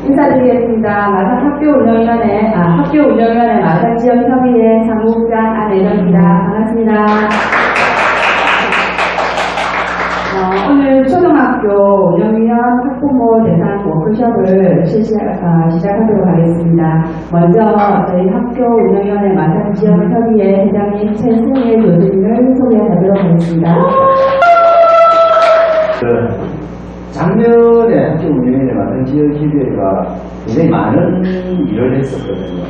인사드리겠습니다. 학교운영위원회 마산지역협의회 상무부장 안혜정입니다. 반갑습니다. 오늘 초등학교 운영위원 학부모 대상 워크숍을 시작하도록 하겠습니다. 먼저 저희 학교운영위원회 마산지역협의회 회장님 최승혜 교수님을 소개하도록 하겠습니다. 작년에 학교운영위원회 마산지역협의회가 굉장히 많은 일을 했었거든요.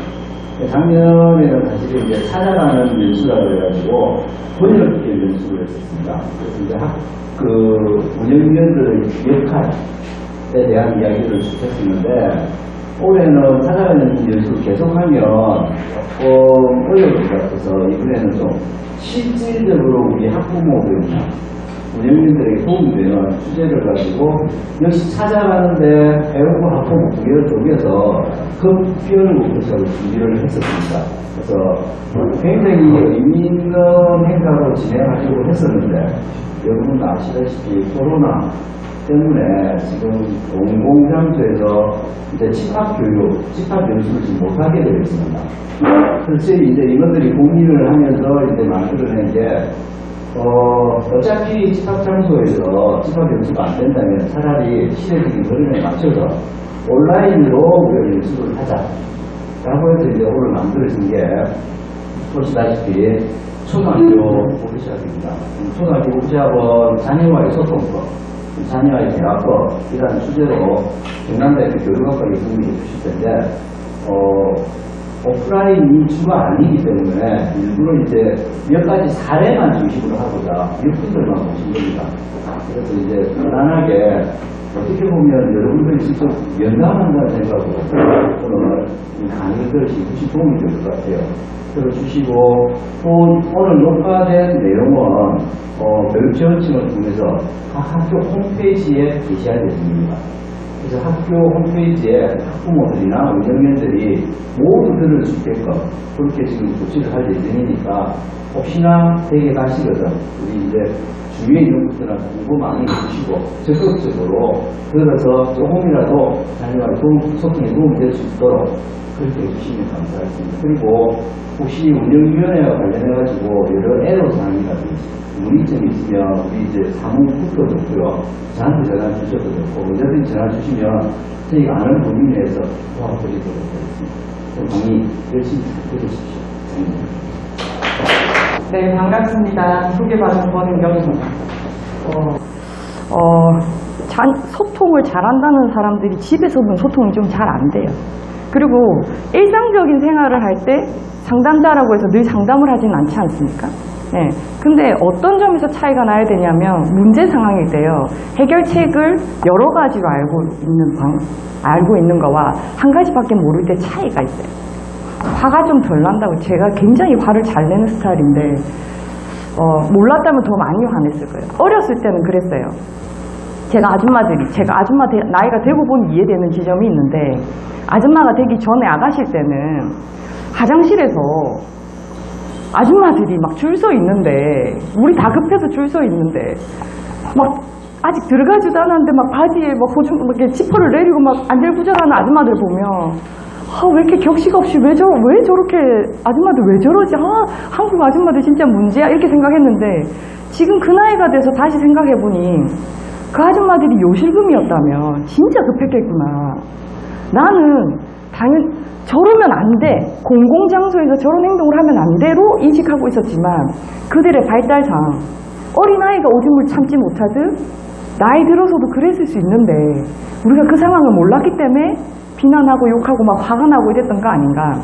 작년에는 사실 이제 찾아가는 연수라고 해가지고 번역기의 연수를 했었습니다. 그래서 이제 운영위원들의 역할에 대한 이야기를 했었는데, 올해는 찾아가는 연수를 계속하면 조금 어려울 것 같아서 이번에는 좀 실질적으로 우리 학부모들이나 운영위원들에게 도움이 되는 주제를 가지고 역시 찾아가는데 배우고 학부모 두 개를 쪼개서 급변을 워크숍을 준비를 했었습니다. 그래서 굉장히 의미 있는 행사로 진행하려고 했었는데, 여러분 아시다시피 코로나 때문에 지금 공공장소에서 이제 집합교육, 집합연수를 지금 못하게 되어 있습니다. 그래서 이제 이것들이 고민을 하면서 이제 만들어낸 게 어차피 집합장소에서 집합연수가 안 된다면 차라리 시대적인 흐름에 맞춰서 온라인으로 우리가 연수를 하자 라고 해서 이제 오늘 만들어진 게 보시다시피 초등학교 오피시학입니다. 초등학교 오피시학은 자녀와의 소통법, 자녀와의 대화법이라는 주제로 경남대학교 교육학과에 선생님이 주실 텐데, 오프라인이 주가 아니기 때문에 일부러 이제 몇 가지 사례만 중심으로 하고자 이분들만 오신 겁니다. 그래서 이제 편안하게 어떻게 보면 여러분들이 직접 연담한다는 생각으로 오늘 강의를 들으시고 도움이 될 것 같아요. 들어주시고, 또 오늘 녹화된 내용은 교육지원청을 통해서 각 학교 홈페이지에 게시할 예정입니다. 그래서 학교 홈페이지에 학부모들이나 운영위원들이 모두 들을 수 있게끔 그렇게 지금 조치를 할 예정이니까, 혹시나 댁에 가시거든 우리 이제 주위에 있는 분들은 공부 많이 해주시고 적극적으로 들어서 조금이라도 자녀와의 소통에 도움이 될 수 있도록 그렇게 해주시면 감사하겠습니다. 그리고 혹시 운영위원회와 관련해가지고 여러 애로사항이라든지 문의점이 있으면 우리 이제 사무국도 좋고요, 저한테 전화 주셔도 좋고 언제든지 전화 주시면 저희가 아는 범위 내에서 도와드리도록 하겠습니다. 강의 열심히 잘 들으십시오. 네, 반갑습니다. 소개받은 권은경입니다. 소통을 잘한다는 사람들이 집에서는 소통이 좀 잘 안 돼요. 그리고 일상적인 생활을 할 때 상담자라고 해서 늘 상담을 하지는 않지 않습니까? 네. 근데 어떤 점에서 차이가 나야 되냐면, 문제 상황일 때요, 해결책을 여러 가지로 알고 있는 거와 한 가지밖에 모를 때 차이가 있어요. 화가 좀 덜 난다고, 제가 굉장히 화를 잘 내는 스타일인데, 몰랐다면 더 많이 화냈을 거예요. 어렸을 때는 그랬어요. 제가 아줌마 나이가 되고 보니 이해되는 지점이 있는데, 아줌마가 되기 전에 아가실 때는 화장실에서 아줌마들이 막 줄 서 있는데, 우리 다 급해서 줄 서 있는데, 막 아직 들어가지도 않았는데 막 바지에 막 이렇게 지퍼를 내리고 막 안절부절하는 아줌마들 보면, 왜 이렇게 격식 없이 왜 저렇게 아줌마들 왜 저러지? 한국 아줌마들 진짜 문제야? 이렇게 생각했는데, 지금 그 나이가 돼서 다시 생각해보니 그 아줌마들이 요실금이었다면 진짜 급했겠구나. 나는 저러면 안 돼, 공공장소에서 저런 행동을 하면 안 돼로 인식하고 있었지만, 그들의 발달상 어린아이가 오줌을 참지 못하듯 나이 들어서도 그랬을 수 있는데, 우리가 그 상황을 몰랐기 때문에 비난하고 욕하고 막 화가 나고 이랬던 거 아닌가.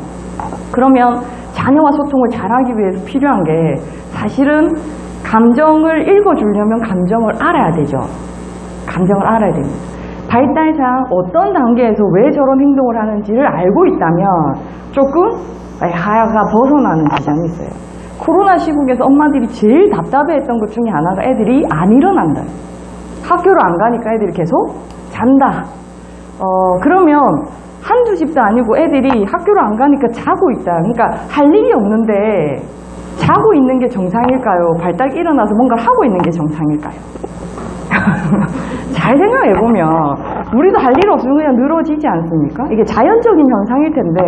그러면 자녀와 소통을 잘하기 위해서 필요한 게, 사실은 감정을 읽어주려면 감정을 알아야 되죠. 감정을 알아야 됩니다. 발달상 어떤 단계에서 왜 저런 행동을 하는지를 알고 있다면 조금 하야가 벗어나는 지점이 있어요. 코로나 시국에서 엄마들이 제일 답답해했던 것 중에 하나가 애들이 안 일어난다. 학교를 안 가니까 애들이 계속 잔다. 그러면 한두 집도 아니고 애들이 학교를 안 가니까 자고 있다. 그러니까 할 일이 없는데 자고 있는 게 정상일까요? 발딱 일어나서 뭔가를 하고 있는 게 정상일까요? 잘 생각해보면 우리도 할 일 없으면 그냥 늘어지지 않습니까? 이게 자연적인 현상일 텐데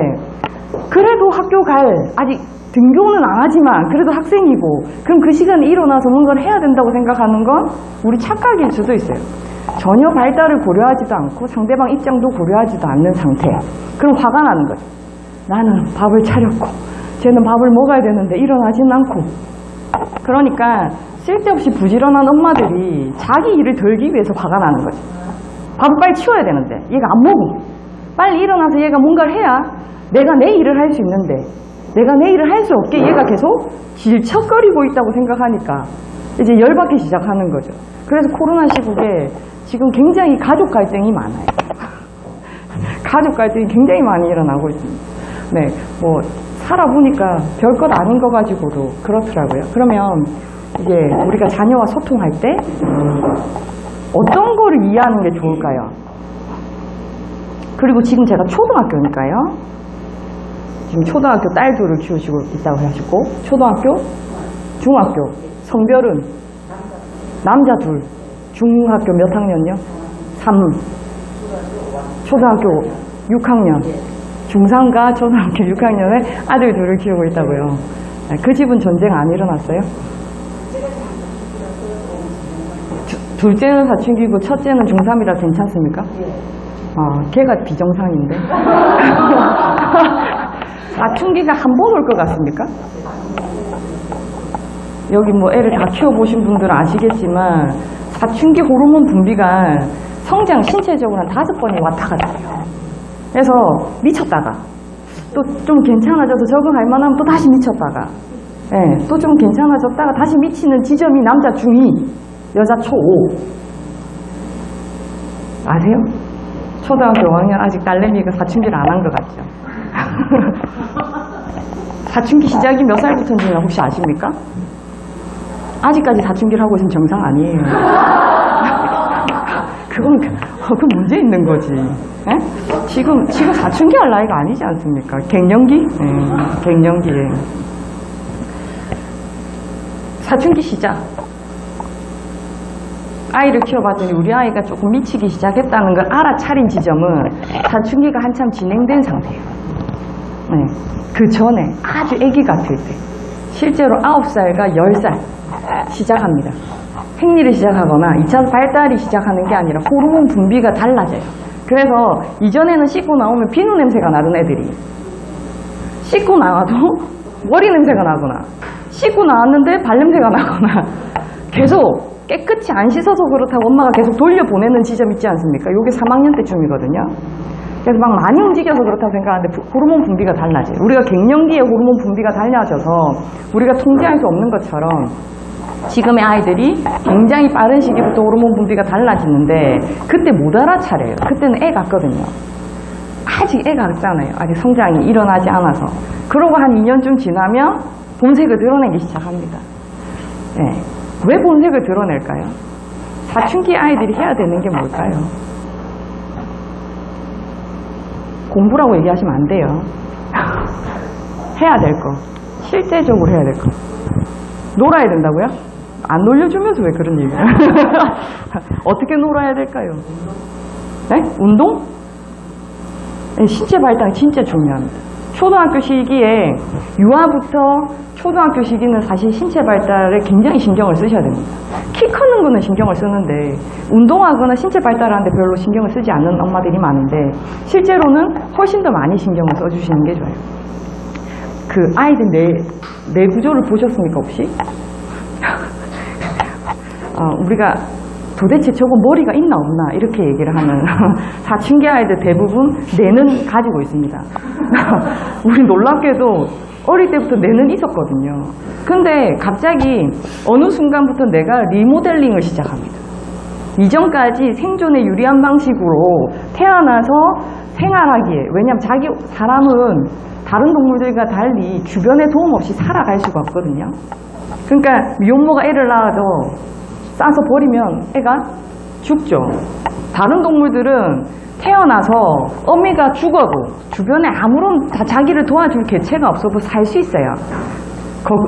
그래도 학교 아직 등교는 안 하지만 그래도 학생이고 그럼 그 시간에 일어나서 뭔가를 해야 된다고 생각하는 건 우리 착각일 수도 있어요. 전혀 발달을 고려하지도 않고 상대방 입장도 고려하지도 않는 상태. 그럼 화가 나는 거죠. 나는 밥을 차렸고 쟤는 밥을 먹어야 되는데 일어나진 않고. 그러니까 쓸데없이 부지런한 엄마들이 자기 일을 덜기 위해서 화가 나는 거죠. 밥을 빨리 치워야 되는데 얘가 안 먹어. 빨리 일어나서 얘가 뭔가를 해야 내가 내 일을 할 수 있는데 내가 내 일을 할 수 없게 얘가 계속 질척거리고 있다고 생각하니까 이제 열받기 시작하는 거죠. 그래서 코로나 시국에 지금 굉장히 가족 갈등이 많아요. 가족 갈등이 굉장히 많이 일어나고 있습니다. 네, 뭐 살아보니까 별것 아닌 거 가지고도 그렇더라고요. 그러면 이제 우리가 자녀와 소통할 때 어떤 거를 이해하는 게 좋을까요? 그리고 지금 제가 초등학교니까요. 지금 초등학교 딸 둘을 키우시고 있다고 하시고 초등학교, 중학교, 성별은 남자 둘, 중학교 몇 학년요? 3, 초등학교 6학년, 중3과 초등학교 6학년의 아들 둘을 키우고 있다고요. 그 집은 전쟁 안 일어났어요? 둘째는 사춘기고 첫째는 중3이라 괜찮습니까? 걔가 비정상인데. 사춘기가 한 번 올 것 같습니까? 여기 뭐 애를 다 키워보신 분들은 아시겠지만 사춘기 호르몬 분비가 성장 신체적으로 한 5번이 왔다 갔다 해요. 그래서 미쳤다가 또 좀 괜찮아져서 적응할 만하면 또 다시 미쳤다가 또 좀 괜찮아졌다가 다시 미치는 지점이 남자 중2, 여자 초5. 아세요? 초등학교 5학년 아직 딸내미가 사춘기를 안 한 것 같죠? 사춘기 시작이 몇 살부터인지 혹시 아십니까? 아직까지 사춘기를 하고 있으면 정상 아니에요. 그건 문제 있는 거지. 에? 지금 사춘기 할 나이가 아니지 않습니까? 갱년기? 갱년기에. 사춘기 시작. 아이를 키워봤더니 우리 아이가 조금 미치기 시작했다는 걸 알아차린 지점은 사춘기가 한참 진행된 상태예요. 네. 그 전에 아주 아기 같을 때 실제로 9살과 10살 시작합니다. 생리를 시작하거나 2차 발달이 시작하는 게 아니라 호르몬 분비가 달라져요. 그래서 이전에는 씻고 나오면 비누 냄새가 나던 애들이 씻고 나와도 머리 냄새가 나거나 씻고 나왔는데 발 냄새가 나거나 계속 깨끗이 안 씻어서 그렇다고 엄마가 계속 돌려보내는 지점 있지 않습니까? 이게 3학년 때쯤이거든요. 그래서 막 많이 움직여서 그렇다고 생각하는데 호르몬 분비가 달라져요. 우리가 갱년기에 호르몬 분비가 달라져서 우리가 통제할 수 없는 것처럼 지금의 아이들이 굉장히 빠른 시기부터 호르몬 분비가 달라지는데 그때 못 알아차려요. 그때는 애 같거든요. 아직 애 같잖아요. 아직 성장이 일어나지 않아서. 그러고 한 2년쯤 지나면 본색을 드러내기 시작합니다. 네. 왜 본색을 드러낼까요? 사춘기 아이들이 해야 되는 게 뭘까요? 공부라고 얘기하시면 안 돼요. 해야 될 거. 실제적으로 해야 될 거. 놀아야 된다고요? 안 놀려주면서 왜 그런 얘기를 어떻게 놀아야 될까요? 네? 운동? 네, 신체 발달이 진짜 중요합니다. 초등학교 시기에 유아부터 초등학교 시기는 사실 신체 발달에 굉장히 신경을 쓰셔야 됩니다. 키 크는 거는 신경을 쓰는데 운동하거나 신체 발달하는데 별로 신경을 쓰지 않는 엄마들이 많은데 실제로는 훨씬 더 많이 신경을 써주시는 게 좋아요. 그 아이들 뇌 구조를 보셨습니까 혹시? 우리가 도대체 저거 머리가 있나 없나 이렇게 얘기를 하는 사춘기 아이들 대부분 뇌는 가지고 있습니다. 우리 놀랍게도 어릴 때부터 뇌는 있었거든요. 근데 갑자기 어느 순간부터 뇌가 리모델링을 시작합니다. 이전까지 생존에 유리한 방식으로 태어나서 생활하기에, 왜냐하면 사람은 다른 동물들과 달리 주변의 도움 없이 살아갈 수가 없거든요. 그러니까 미혼모가 애를 낳아도 싸서 버리면 애가 죽죠. 다른 동물들은 태어나서 어미가 죽어도 주변에 아무런 자기를 도와줄 개체가 없어도 살 수 있어요.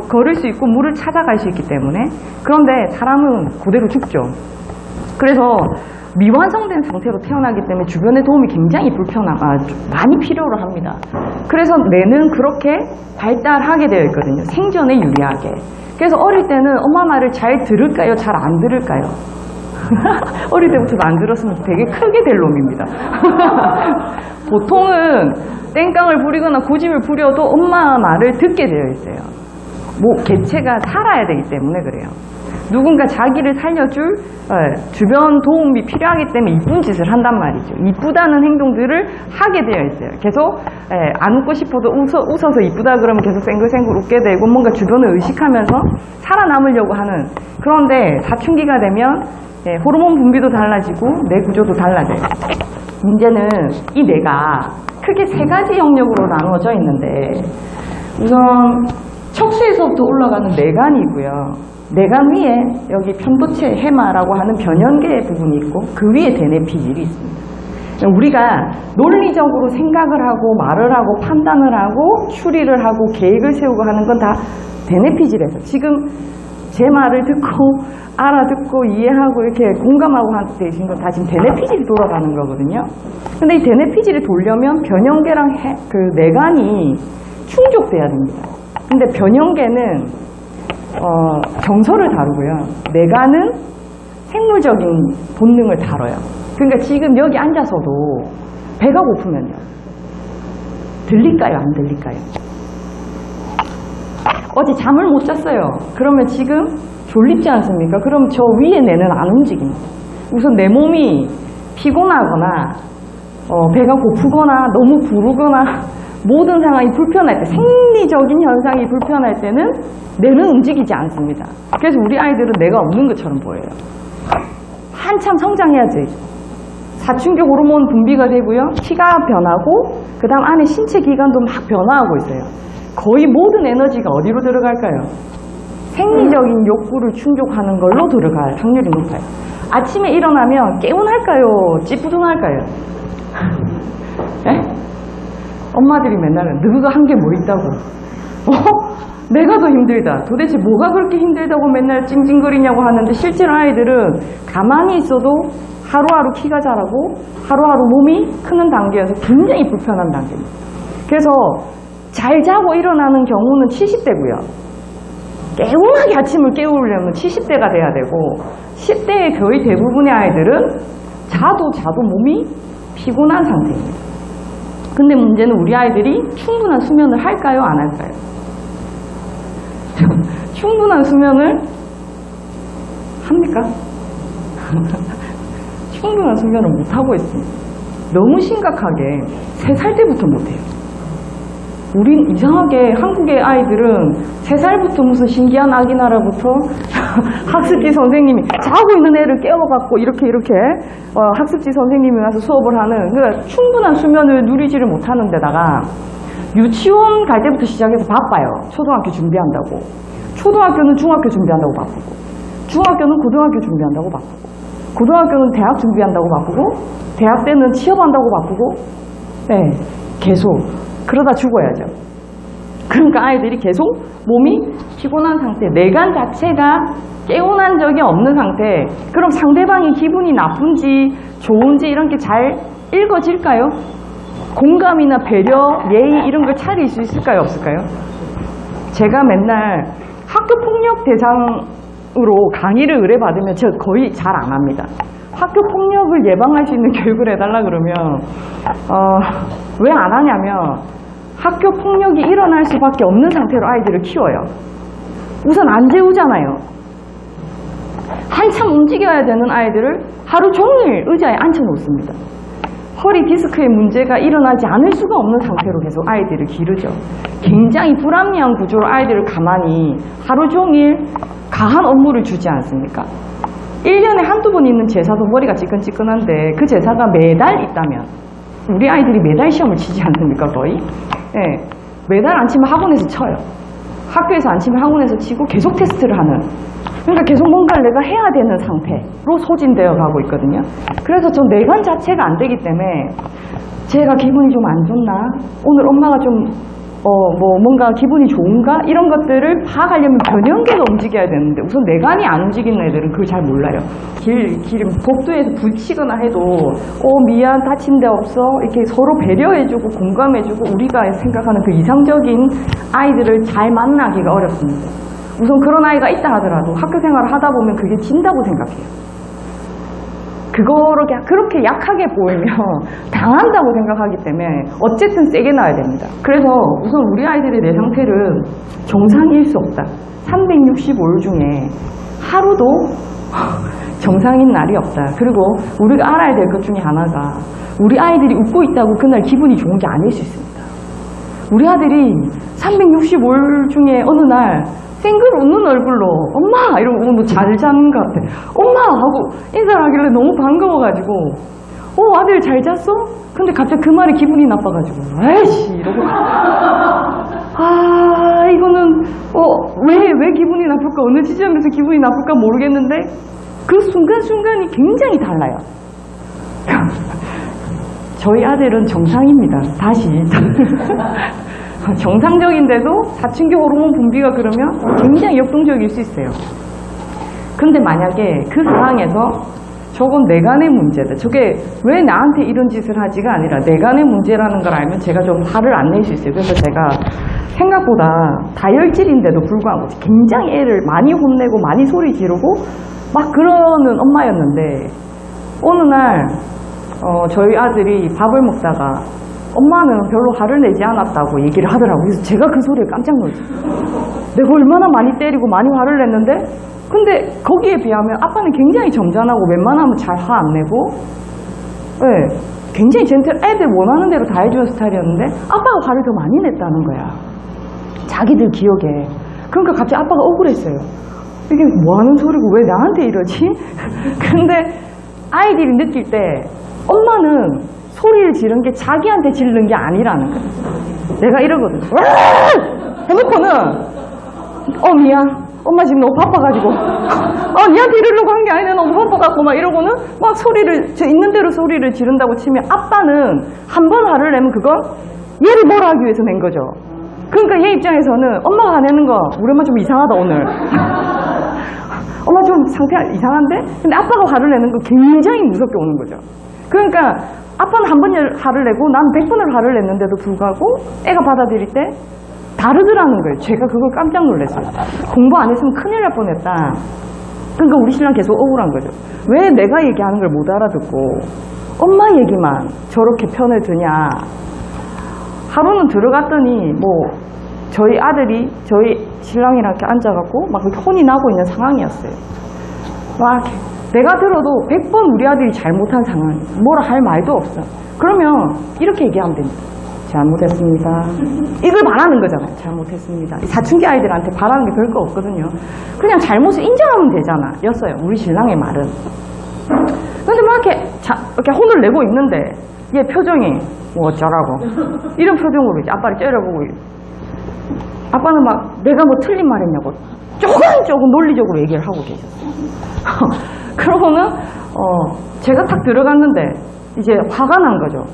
걸을 수 있고 물을 찾아갈 수 있기 때문에. 그런데 사람은 그대로 죽죠. 그래서 미완성된 상태로 태어나기 때문에 주변의 도움이 굉장히 많이 필요로 합니다. 그래서 뇌는 그렇게 발달하게 되어 있거든요. 생존에 유리하게. 그래서 어릴 때는 엄마 말을 잘 들을까요? 잘 안 들을까요? 어릴 때부터 안 들었으면 되게 크게 될 놈입니다. 보통은 땡깡을 부리거나 고집을 부려도 엄마 말을 듣게 되어 있어요. 뭐 개체가 살아야 되기 때문에 그래요. 누군가 자기를 살려줄 주변 도움이 필요하기 때문에 이쁜 짓을 한단 말이죠. 이쁘다는 행동들을 하게 되어 있어요. 계속 안 웃고 싶어도 웃어서 이쁘다 그러면 계속 쌩글쌩글 웃게 되고 뭔가 주변을 의식하면서 살아남으려고 하는. 그런데 사춘기가 되면 호르몬 분비도 달라지고 뇌 구조도 달라져요. 문제는 이 뇌가 크게 세 가지 영역으로 나누어져 있는데 우선 척수에서부터 올라가는 뇌간이고요. 뇌간 위에 여기 편도체 해마라고 하는 변연계 부분이 있고 그 위에 대뇌피질이 있습니다. 우리가 논리적으로 생각을 하고 말을 하고 판단을 하고 추리를 하고 계획을 세우고 하는 건 다 대뇌피질에서 지금 제 말을 듣고 알아듣고 이해하고 이렇게 공감하고 하는 되신 건 다 지금 대뇌피질이 돌아가는 거거든요. 근데 이 대뇌피질이 돌려면 변연계랑 그 뇌간이 충족돼야 됩니다. 근데 변연계는 정서를 다루고요. 뇌간은 생물적인 본능을 다뤄요. 그러니까 지금 여기 앉아서도 배가 고프면요. 들릴까요? 안 들릴까요? 어제 잠을 못 잤어요. 그러면 지금 졸립지 않습니까? 그럼 저 위에 뇌는 안 움직입니다. 우선 내 몸이 피곤하거나 배가 고프거나 너무 부르거나 모든 상황이 불편할 때, 생리적인 현상이 불편할 때는 뇌는 움직이지 않습니다. 그래서 우리 아이들은 뇌가 없는 것처럼 보여요. 한참 성장해야지. 사춘기 호르몬 분비가 되고요. 피가 변하고 그 다음 안에 신체 기관도 막 변화하고 있어요. 거의 모든 에너지가 어디로 들어갈까요? 생리적인 욕구를 충족하는 걸로 들어갈 확률이 높아요. 아침에 일어나면 개운할까요? 찌뿌둥할까요? 네? 엄마들이 맨날 너가 한 게 뭐 있다고? 내가 더 힘들다. 도대체 뭐가 그렇게 힘들다고 맨날 찡찡거리냐고 하는데 실제로 아이들은 가만히 있어도 하루하루 키가 자라고 하루하루 몸이 크는 단계여서 굉장히 불편한 단계입니다. 그래서 잘 자고 일어나는 경우는 70대고요. 개운하게 아침을 깨우려면 70대가 돼야 되고 10대의 거의 대부분의 아이들은 자도 몸이 피곤한 상태입니다. 근데 문제는 우리 아이들이 충분한 수면을 할까요? 안 할까요? 충분한 수면을 합니까? 충분한 수면을 못하고 있습니다. 너무 심각하게 3살 때부터 못해요. 우린 이상하게 한국의 아이들은 3살부터 무슨 신기한 아기 나라부터 학습지 선생님이 자고 있는 애를 깨워갖고 이렇게 학습지 선생님이 와서 수업을 하는, 그러니까 충분한 수면을 누리지를 못하는 데다가 유치원 갈 때부터 시작해서 바빠요. 초등학교 준비한다고. 초등학교는 중학교 준비한다고 바쁘고, 중학교는 고등학교 준비한다고 바쁘고, 고등학교는 대학 준비한다고 바쁘고, 대학 때는 취업한다고 바쁘고, 네, 계속 그러다 죽어야죠. 그러니까 아이들이 계속 몸이 피곤한 상태, 뇌간 자체가 깨어난 적이 없는 상태. 그럼 상대방이 기분이 나쁜지 좋은지 이런 게 잘 읽어질까요? 공감이나 배려, 예의 이런 걸 차릴 수 있을까요? 없을까요? 제가 맨날 학교 폭력 대상으로 강의를 의뢰받으면 제가 거의 잘 안 합니다. 학교 폭력을 예방할 수 있는 교육을 해달라 그러면 왜 안 하냐면 학교 폭력이 일어날 수밖에 없는 상태로 아이들을 키워요. 우선 안 재우잖아요. 한참 움직여야 되는 아이들을 하루 종일 의자에 앉혀놓습니다. 허리 디스크에 문제가 일어나지 않을 수가 없는 상태로 계속 아이들을 기르죠. 굉장히 불합리한 구조로 아이들을 가만히 하루 종일 가한 업무를 주지 않습니까? 1년에 한두 번 있는 제사도 머리가 찌끈찌끈한데 그 제사가 매달 있다면, 우리 아이들이 매달 시험을 치지 않습니까? 거의? 네. 매달 안 치면 학원에서 쳐요. 학교에서 안 치면 학원에서 치고 계속 테스트를 하는, 그러니까 계속 뭔가를 내가 해야 되는 상태로 소진되어 가고 있거든요. 그래서 저 뇌관 자체가 안 되기 때문에 제가 기분이 좀 안 좋나? 오늘 엄마가 좀 뭔가 기분이 좋은가? 이런 것들을 파악하려면 변형계가 움직여야 되는데 우선 내관이 안 움직이는 애들은 그걸 잘 몰라요. 길 복도에서 부딪히거나 해도 미안, 다친 데 없어? 이렇게 서로 배려해주고 공감해주고 우리가 생각하는 그 이상적인 아이들을 잘 만나기가 어렵습니다. 우선 그런 아이가 있다 하더라도 학교 생활을 하다 보면 그게 진다고 생각해요. 그렇게 약하게 보이면 당한다고 생각하기 때문에 어쨌든 세게 놔야 됩니다. 그래서 우선 우리 아이들의 뇌 상태는 정상일 수 없다. 365일 중에 하루도 정상인 날이 없다. 그리고 우리가 알아야 될 것 중에 하나가 우리 아이들이 웃고 있다고 그날 기분이 좋은 게 아닐 수 있습니다. 우리 아들이 365일 중에 어느 날 쌩글 웃는 얼굴로 엄마! 이러고 뭐 잘 자는 것 같아. 엄마! 하고 인사를 하길래 너무 반가워가지고 아들 잘 잤어? 근데 갑자기 그 말에 기분이 나빠가지고 에이씨! 이러고 이거는 왜 기분이 나쁠까? 어느 지점에서 기분이 나쁠까 모르겠는데 그 순간순간이 굉장히 달라요. 저희 아들은 정상입니다. 다시 정상적인데도 사춘기 호르몬 분비가 그러면 굉장히 역동적일 수 있어요. 근데 만약에 그 상황에서 저건 내간의 문제다. 저게 왜 나한테 이런 짓을 하지가 아니라 내간의 문제라는 걸 알면 제가 좀 화를 안 낼 수 있어요. 그래서 제가 생각보다 다혈질인데도 불구하고 굉장히 애를 많이 혼내고 많이 소리 지르고 막 그러는 엄마였는데 어느 날 저희 아들이 밥을 먹다가 엄마는 별로 화를 내지 않았다고 얘기를 하더라고요. 그래서 제가 그 소리에 깜짝 놀랐어요. 내가 얼마나 많이 때리고 많이 화를 냈는데 근데 거기에 비하면 아빠는 굉장히 점잖하고 웬만하면 잘 화 안 내고 굉장히 애들 원하는 대로 다 해주는 스타일이었는데 아빠가 화를 더 많이 냈다는 거야. 자기들 기억에. 그러니까 갑자기 아빠가 억울했어요. 이게 뭐 하는 소리고 왜 나한테 이러지? 근데 아이들이 느낄 때 엄마는 소리를 지른 게 자기한테 지르는 게 아니라는 거야. 내가 이러거든. 해놓고는 미안. 엄마 지금 너무 바빠가지고 니한테 이러려고 한 게 아니네. 너무 바빠갖고 막 이러고는 막 저 있는 대로 소리를 지른다고 치면 아빠는 한 번 화를 내면 그건 얘를 뭐라 하기 위해서 낸 거죠. 그러니까 얘 입장에서는 엄마가 화내는 거 우리 엄마 좀 이상하다 오늘. 엄마 좀 상태가 이상한데? 근데 아빠가 화를 내는 거 굉장히 무섭게 오는 거죠. 그러니까 아빠는 한 번 화를 내고 나는 100번을 화를 냈는데도 불구하고 애가 받아들일 때 다르더라는 거예요. 제가 그걸 깜짝 놀랐어요. 공부 안 했으면 큰일 날 뻔했다. 그러니까 우리 신랑 계속 억울한 거죠. 왜 내가 얘기하는 걸 못 알아듣고 엄마 얘기만 저렇게 편을 드냐. 하루는 들어갔더니 저희 아들이 저희 신랑이랑 이렇게 앉아갖고 막 혼이 나고 있는 상황이었어요. 막 내가 들어도 100번 우리 아들이 잘못한 상황, 뭐라 할 말도 없어. 그러면 이렇게 얘기하면 됩니다. 잘못했습니다. 이걸 바라는 거잖아요. 잘못했습니다. 사춘기 아이들한테 바라는 게 별거 없거든요. 그냥 잘못을 인정하면 되잖아. 였어요. 우리 신랑의 말은. 근데 막 이렇게 혼을 내고 있는데 얘 표정이 뭐 어쩌라고 이런 표정으로 이제 아빠를 째려보고 아빠는 막 내가 뭐 틀린 말 했냐고 조금 논리적으로 얘기를 하고 계셨어요. 그러고는 제가 탁 들어갔는데 이제 화가 난 거죠.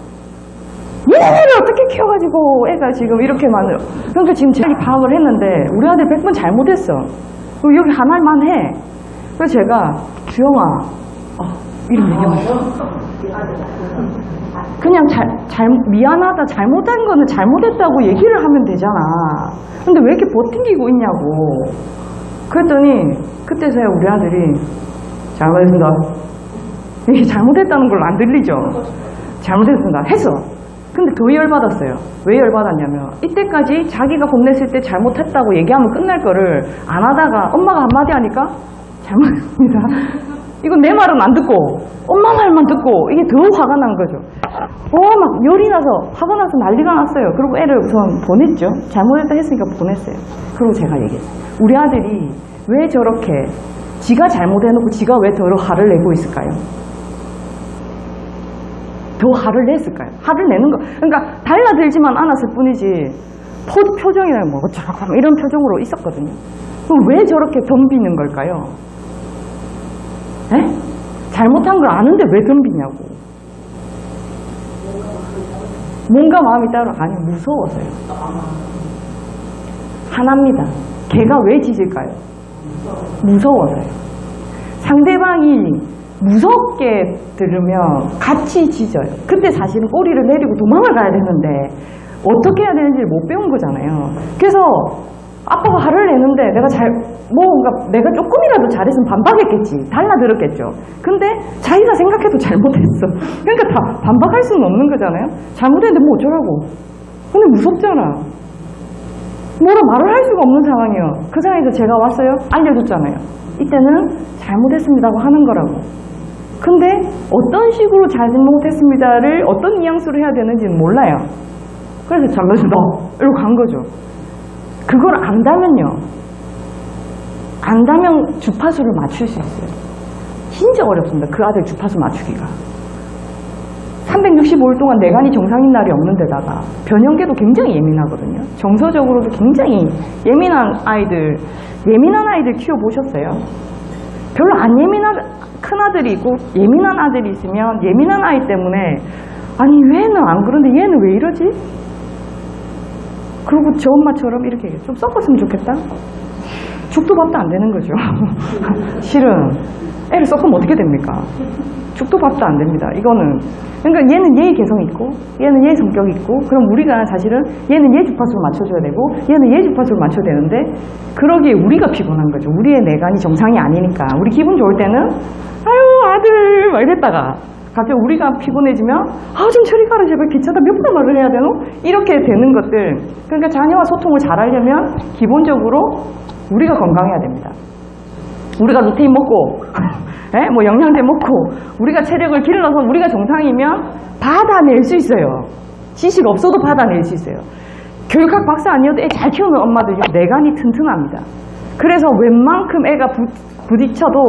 얘를 어떻게 키워가지고 애가 지금 이렇게 많아요. 그러니까 지금 제가 파악을 했는데 우리 아들 100번 잘못했어. 여기 하나만 해. 그래서 제가 주영아 이런 얘기하면서 그냥 미안하다 잘못한 거는 잘못했다고 얘기를 하면 되잖아. 근데 왜 이렇게 버팅기고 있냐고. 그랬더니 그때서야 우리 아들이 잘못했습니다. 이게 잘못했다는 걸로 안 들리죠. 잘못했습니다. 했어. 근데 더 열받았어요. 왜 열받았냐면 이때까지 자기가 혼냈을 때 잘못했다고 얘기하면 끝날 거를 안 하다가 엄마가 한마디 하니까 잘못했습니다. 이건 내 말은 안 듣고 엄마 말만 듣고 이게 더 화가 난 거죠. 막 열이 나서 화가 나서 난리가 났어요. 그리고 애를 우선 보냈죠. 잘못했다 했으니까 보냈어요. 그리고 제가 얘기했어요. 우리 아들이 왜 저렇게 지가 잘못해놓고 지가 왜 더 화를 내고 있을까요? 더 화를 냈을까요? 화를 내는 거. 그러니까 달라들지만 않았을 뿐이지 표정이나 뭐 어쩌라고 이런 표정으로 있었거든요. 그럼 왜 저렇게 덤비는 걸까요? 에? 잘못한 걸 아는데 왜 덤비냐고. 뭔가 마음이 따로 무서워서요. 하나입니다. 걔가 왜 짖을까요? 무서워서요. 상대방이 무섭게 들으면 같이 짖어요. 근데 사실은 꼬리를 내리고 도망을 가야 되는데 어떻게 해야 되는지를 못 배운 거잖아요. 그래서 아빠가 화를 내는데 뭔가 내가 조금이라도 잘했으면 반박했겠지. 달라들었겠죠. 근데 자기가 생각해도 잘못했어. 그러니까 다 반박할 수는 없는 거잖아요. 잘못했는데 뭐 어쩌라고. 근데 무섭잖아. 뭐라 말을 할 수가 없는 상황이에요. 그 상황에서 제가 왔어요. 알려줬잖아요. 이때는 잘못했습니다고 하는 거라고. 근데 어떤 식으로 잘못했습니다를 어떤 뉘앙스로 해야 되는지는 몰라요. 그래서 잘못했어 너 이러고 간 거죠. 그걸 안다면 주파수를 맞출 수 있어요. 진짜 어렵습니다. 그 아들 주파수 맞추기가. 365일 동안 내간이 정상인 날이 없는 데다가 변형계도 굉장히 예민하거든요. 정서적으로도 굉장히 예민한 아이들 키워보셨어요? 별로 안 예민한 큰아들이 있고 예민한 아들이 있으면 예민한 아이 때문에 아니 얘는 안 그런데 얘는 왜 이러지? 그리고 저 엄마처럼 이렇게 좀 섞었으면 좋겠다? 죽도 밥도 안 되는 거죠. 실은 애를 섞으면 어떻게 됩니까? 죽도 밥도 안 됩니다. 이거는 그러니까 얘는 얘의 개성이 있고 얘는 얘의 성격이 있고 그럼 우리가 사실은 얘는 얘 주파수를 맞춰줘야 되고 얘는 얘 주파수를 맞춰야 되는데 그러기에 우리가 피곤한 거죠. 우리의 내관이 정상이 아니니까 우리 기분 좋을 때는 아유 아들 막 이랬다가 갑자기 우리가 피곤해지면 좀 저리 가라 제발 귀찮다 몇 번 말을 해야 되노? 이렇게 되는 것들 그러니까 자녀와 소통을 잘 하려면 기본적으로 우리가 건강해야 됩니다. 우리가 루테인 먹고 뭐 영양제 먹고 우리가 체력을 길러서 우리가 정상이면 받아낼 수 있어요. 지식 없어도 받아낼 수 있어요. 교육학 박사 아니어도 애 잘 키우는 엄마들 내관이 튼튼합니다. 그래서 웬만큼 애가 부딪혀도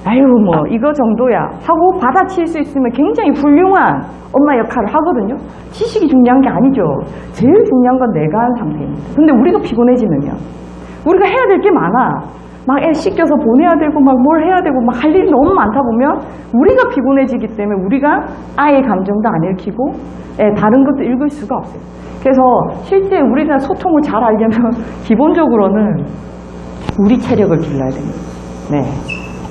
아유 뭐 이거 정도야 하고 받아칠 수 있으면 굉장히 훌륭한 엄마 역할을 하거든요. 지식이 중요한 게 아니죠. 제일 중요한 건 내관 상태입니다. 근데 우리가 피곤해지면요. 우리가 해야 될 게 많아. 막 애 씻겨서 보내야 되고 막 뭘 해야 되고 막 할 일이 너무 많다 보면 우리가 피곤해지기 때문에 우리가 아이의 감정도 안 읽히고 다른 것도 읽을 수가 없어요. 그래서 실제 우리가 소통을 잘 하려면 기본적으로는 우리 체력을 길러야 됩니다. 네.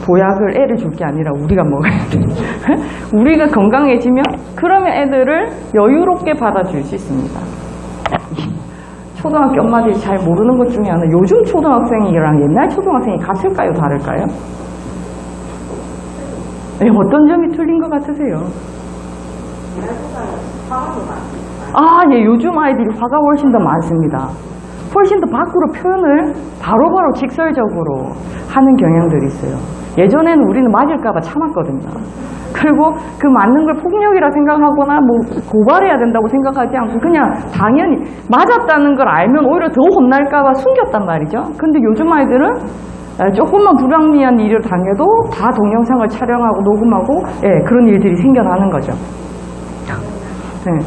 보약을 애를 줄 게 아니라 우리가 먹어야 돼요. 우리가 건강해지면 그러면 애들을 여유롭게 받아줄 수 있습니다. 초등학교 엄마들이 잘 모르는 것 중에 하나 요즘 초등학생이랑 옛날 초등학생이 같을까요? 다를까요? 네, 어떤 점이 틀린 것 같으세요? 예, 요즘 아이들이 화가 훨씬 더 많습니다. 훨씬 더 밖으로 표현을 바로바로 직설적으로 하는 경향들이 있어요. 예전에는 우리는 맞을까봐 참았거든요. 그리고 그 맞는 걸 폭력이라 생각하거나 뭐 고발해야 된다고 생각하지 않고 그냥 당연히 맞았다는 걸 알면 오히려 더 혼날까봐 숨겼단 말이죠. 근데 요즘 아이들은 조금만 불합리한 일을 당해도 다 동영상을 촬영하고 녹음하고 그런 일들이 생겨나는 거죠. 네.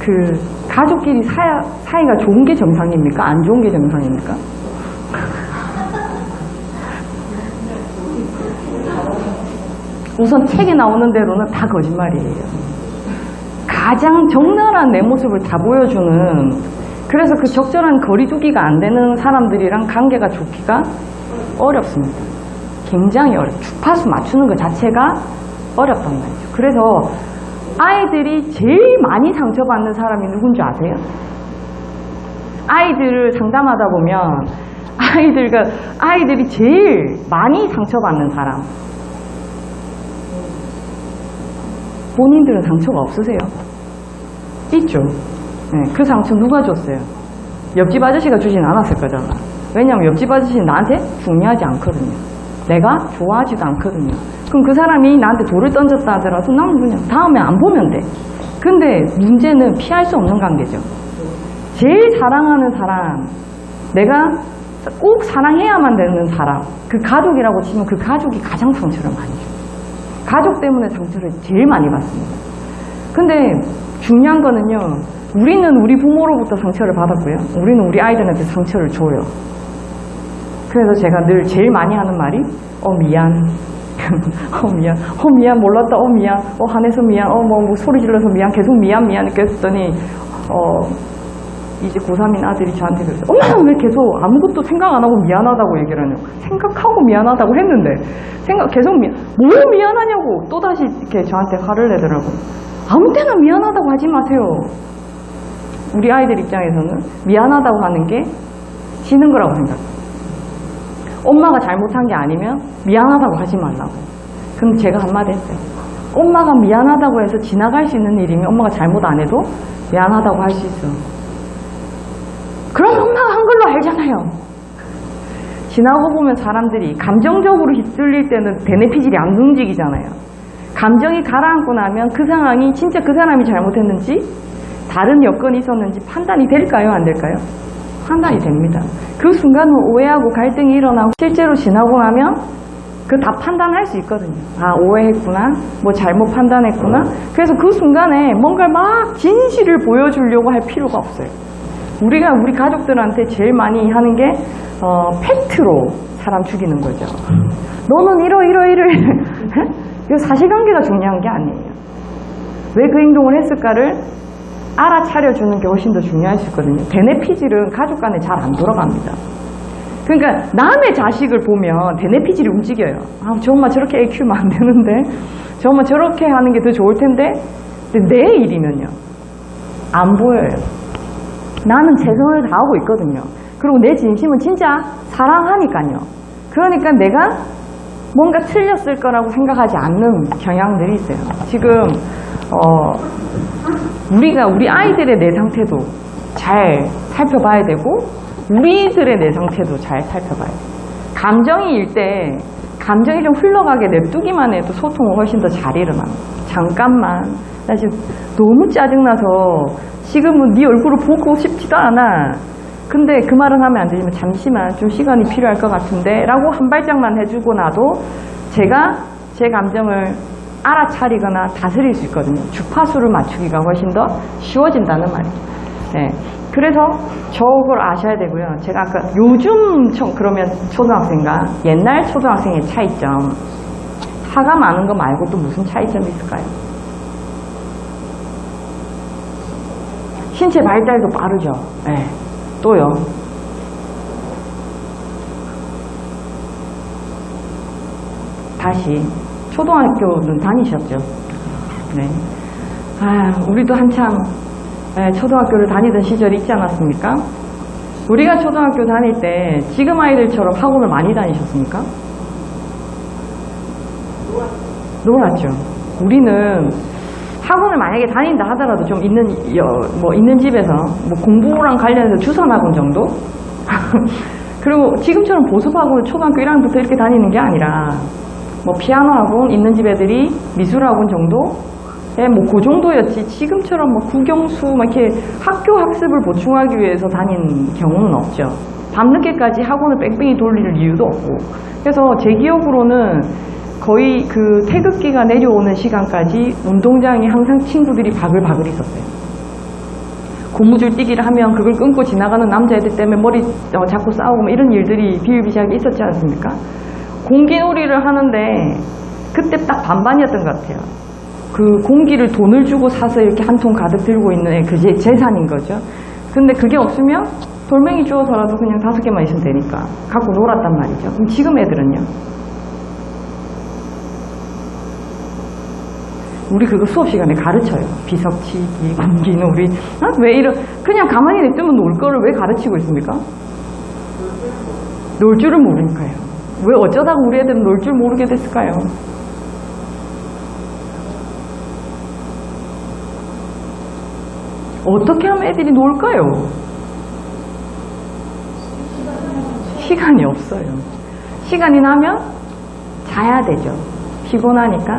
그 가족끼리 사이가 좋은 게 정상입니까? 안 좋은 게 정상입니까? 우선 책에 나오는 대로는 다 거짓말이에요. 가장 적나라한 내 모습을 다 보여주는 그래서 그 적절한 거리두기가 안 되는 사람들이랑 관계가 좋기가 어렵습니다. 굉장히 어렵죠. 주파수 맞추는 것 자체가 어렵단 말이죠. 그래서 아이들이 제일 많이 상처받는 사람이 누군지 아세요? 아이들을 상담하다 보면 아이들이 제일 많이 상처받는 사람 본인들은 상처가 없으세요? 있죠. 네, 그 상처 누가 줬어요? 옆집 아저씨가 주진 않았을 거잖아. 왜냐하면 옆집 아저씨는 나한테 중요하지 않거든요. 내가 좋아하지도 않거든요. 그럼 그 사람이 나한테 돌을 던졌다 하더라도 나는 그냥 다음에 안 보면 돼. 근데 문제는 피할 수 없는 관계죠. 제일 사랑하는 사람, 내가 꼭 사랑해야만 되는 사람, 그 가족이라고 치면 그 가족이 가장 상처를 많이 줘요. 가족 때문에 상처를 제일 많이 받습니다. 근데 중요한 거는요, 우리는 우리 부모로부터 상처를 받았고요. 우리는 우리 아이들한테 상처를 줘요. 그래서 제가 늘 제일 많이 하는 말이 미안. 미안 몰랐다. 미안. 화내서 미안. 뭐 소리 질러서 미안. 계속 미안 이렇게 했더니 이제 고3인 아들이 저한테 그랬어요. 엄마는 왜 계속 아무것도 생각 안 하고 미안하다고 얘기를 하냐고. 생각하고 미안하다고 했는데 계속 뭘 미안하냐고 또다시 이렇게 저한테 화를 내더라고요. 아무 때나 미안하다고 하지 마세요. 우리 아이들 입장에서는 미안하다고 하는 게 지는 거라고 생각해요. 엄마가 잘못한 게 아니면 미안하다고 하지 말라고. 그럼 제가 한마디 했어요. 엄마가 미안하다고 해서 지나갈 수 있는 일이면 엄마가 잘못 안 해도 미안하다고 할 수 있어. 그럼 엄마가 한 걸로 알잖아요. 지나고 보면 사람들이 감정적으로 휩쓸릴 때는 베네피질이 안 움직이잖아요. 감정이 가라앉고 나면 그 상황이 진짜 그 사람이 잘못했는지 다른 여건이 있었는지 판단이 될까요? 안 될까요? 판단이 됩니다. 그 순간은 오해하고 갈등이 일어나고 실제로 지나고 나면 그 다 판단할 수 있거든요. 아, 오해했구나, 뭐 잘못 판단했구나. 그래서 그 순간에 뭔가 막 진실을 보여주려고 할 필요가 없어요. 우리가 우리 가족들한테 제일 많이 하는 게 팩트로 사람 죽이는 거죠. 너는 이러. 이거 사실관계가 중요한 게 아니에요. 왜 그 행동을 했을까를 알아차려주는 게 훨씬 더 중요할 수 있거든요. 베네피질은 가족 간에 잘 안 돌아갑니다. 그러니까 남의 자식을 보면 베네피질이 움직여요. 아, 저 엄마 저렇게 애 키우면 안 되는데, 저 엄마 저렇게 하는 게 더 좋을 텐데. 근데 내 일이면요, 안 보여요. 나는 최선을 다하고 있거든요. 그리고 내 진심은 진짜 사랑하니까요. 그러니까 내가 뭔가 틀렸을 거라고 생각하지 않는 경향들이 있어요. 지금 우리 아이들의 내 상태도 잘 살펴봐야 되고 우리들의 내 상태도 잘 살펴봐야 돼요. 감정이일 때 감정이 좀 흘러가게 냅두기만 해도 소통은 훨씬 더 잘 일어납니다. 잠깐만, 나 지금 너무 짜증나서 지금은 네 얼굴을 보고 싶지도 않아. 근데 그 말은 하면 안 되지만 잠시만 좀 시간이 필요할 것 같은데 라고 한 발짝만 해주고 나도 제가 제 감정을 알아차리거나 다스릴 수 있거든요. 주파수를 맞추기가 훨씬 더 쉬워진다는 말이에요. 네. 그래서 저걸 아셔야 되고요. 제가 아까 요즘 그러면 초등학생과 옛날 초등학생의 차이점, 화가 많은 거 말고 또 무슨 차이점이 있을까요? 신체 발달도 빠르죠. 네. 또요. 다시 초등학교는 다니셨죠? 네. 아, 우리도 한참 초등학교를 다니던 시절이 있지 않았습니까? 우리가 초등학교 다닐 때 지금 아이들처럼 학원을 많이 다니셨습니까? 놀았죠. 우리는 학원을 만약에 다닌다 하더라도 좀 있는 집에서 뭐 공부랑 관련해서 주선학원 정도? 그리고 지금처럼 보습학원을 초등학교 1학년부터 이렇게 다니는 게 아니라 뭐 피아노 학원, 있는 집 애들이 미술 학원 정도? 뭐 그 정도였지. 지금처럼 뭐 국영수 막 이렇게 학교 학습을 보충하기 위해서 다닌 경우는 없죠. 밤늦게까지 학원을 뺑뺑이 돌릴 이유도 없고. 그래서 제 기억으로는 거의 그 태극기가 내려오는 시간까지 운동장에 항상 친구들이 바글바글 있었어요. 고무줄 뛰기를 하면 그걸 끊고 지나가는 남자애들 때문에 머리 잡고 싸우고 뭐 이런 일들이 비일비재하게 있었지 않습니까? 공기놀이를 하는데 그때 딱 반반이었던 것 같아요. 그 공기를 돈을 주고 사서 이렇게 한 통 가득 들고 있는 그 재산인 거죠. 근데 그게 없으면 돌멩이 주워서라도 그냥 5개만 있으면 되니까 갖고 놀았단 말이죠. 그럼 지금 애들은요? 우리 그거 수업 시간에 가르쳐요. 비석치기, 공기놀이. 왜 그냥 가만히 냅두면 놀 거를 왜 가르치고 있습니까? 놀 줄을 모르니까요. 왜 어쩌다가 우리 애들은 놀 줄 모르게 됐을까요? 어떻게 하면 애들이 놀까요? 시간이 없어요. 시간이 나면 자야 되죠. 피곤하니까.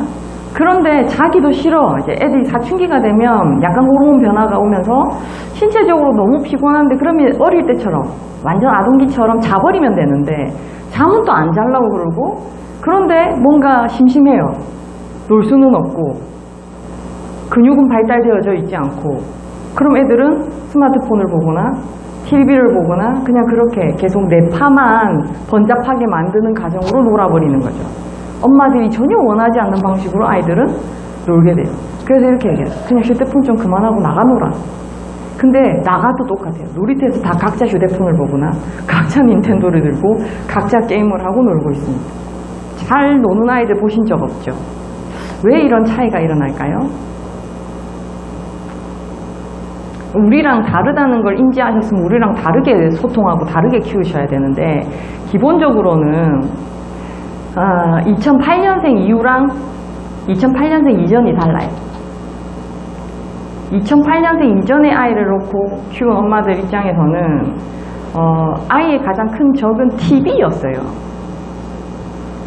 그런데 자기도 싫어. 이제 애들이 사춘기가 되면 약간 호르몬 변화가 오면서 신체적으로 너무 피곤한데 그러면 어릴 때처럼 완전 아동기처럼 자버리면 되는데 잠은 또 안 자려고 그러고 그런데 뭔가 심심해요. 놀 수는 없고 근육은 발달되어져 있지 않고 그럼 애들은 스마트폰을 보거나 TV를 보거나 그냥 그렇게 계속 뇌파만 번잡하게 만드는 가정으로 놀아버리는 거죠. 엄마들이 전혀 원하지 않는 방식으로 아이들은 놀게 돼요. 그래서 이렇게 얘기해요. 그냥 휴대폰 좀 그만하고 나가 놀아. 근데 나가도 똑같아요. 놀이터에서 다 각자 휴대폰을 보거나 각자 닌텐도를 들고 각자 게임을 하고 놀고 있습니다. 잘 노는 아이들 보신 적 없죠? 왜 이런 차이가 일어날까요? 우리랑 다르다는 걸 인지하셨으면 우리랑 다르게 소통하고 다르게 키우셔야 되는데, 기본적으로는 2008년생 이후랑 2008년생 이전이 달라요. 2008년생 이전의 아이를 놓고 키운 엄마들 입장에서는 아이의 가장 큰 적은 TV였어요.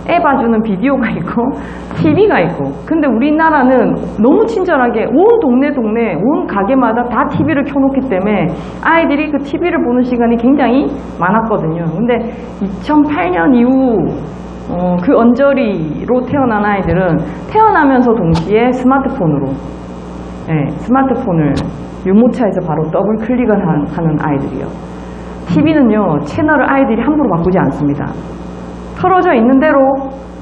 애 봐주는 비디오가 있고 TV가 있고. 근데 우리나라는 너무 친절하게 온 동네 온 가게마다 다 TV를 켜놓기 때문에 아이들이 그 TV를 보는 시간이 굉장히 많았거든요. 근데 2008년 이후 그 언저리로 태어난 아이들은 태어나면서 동시에 스마트폰으로, 스마트폰을 유모차에서 바로 더블 클릭을 하는 아이들이요. TV는요, 채널을 아이들이 함부로 바꾸지 않습니다. 털어져 있는 대로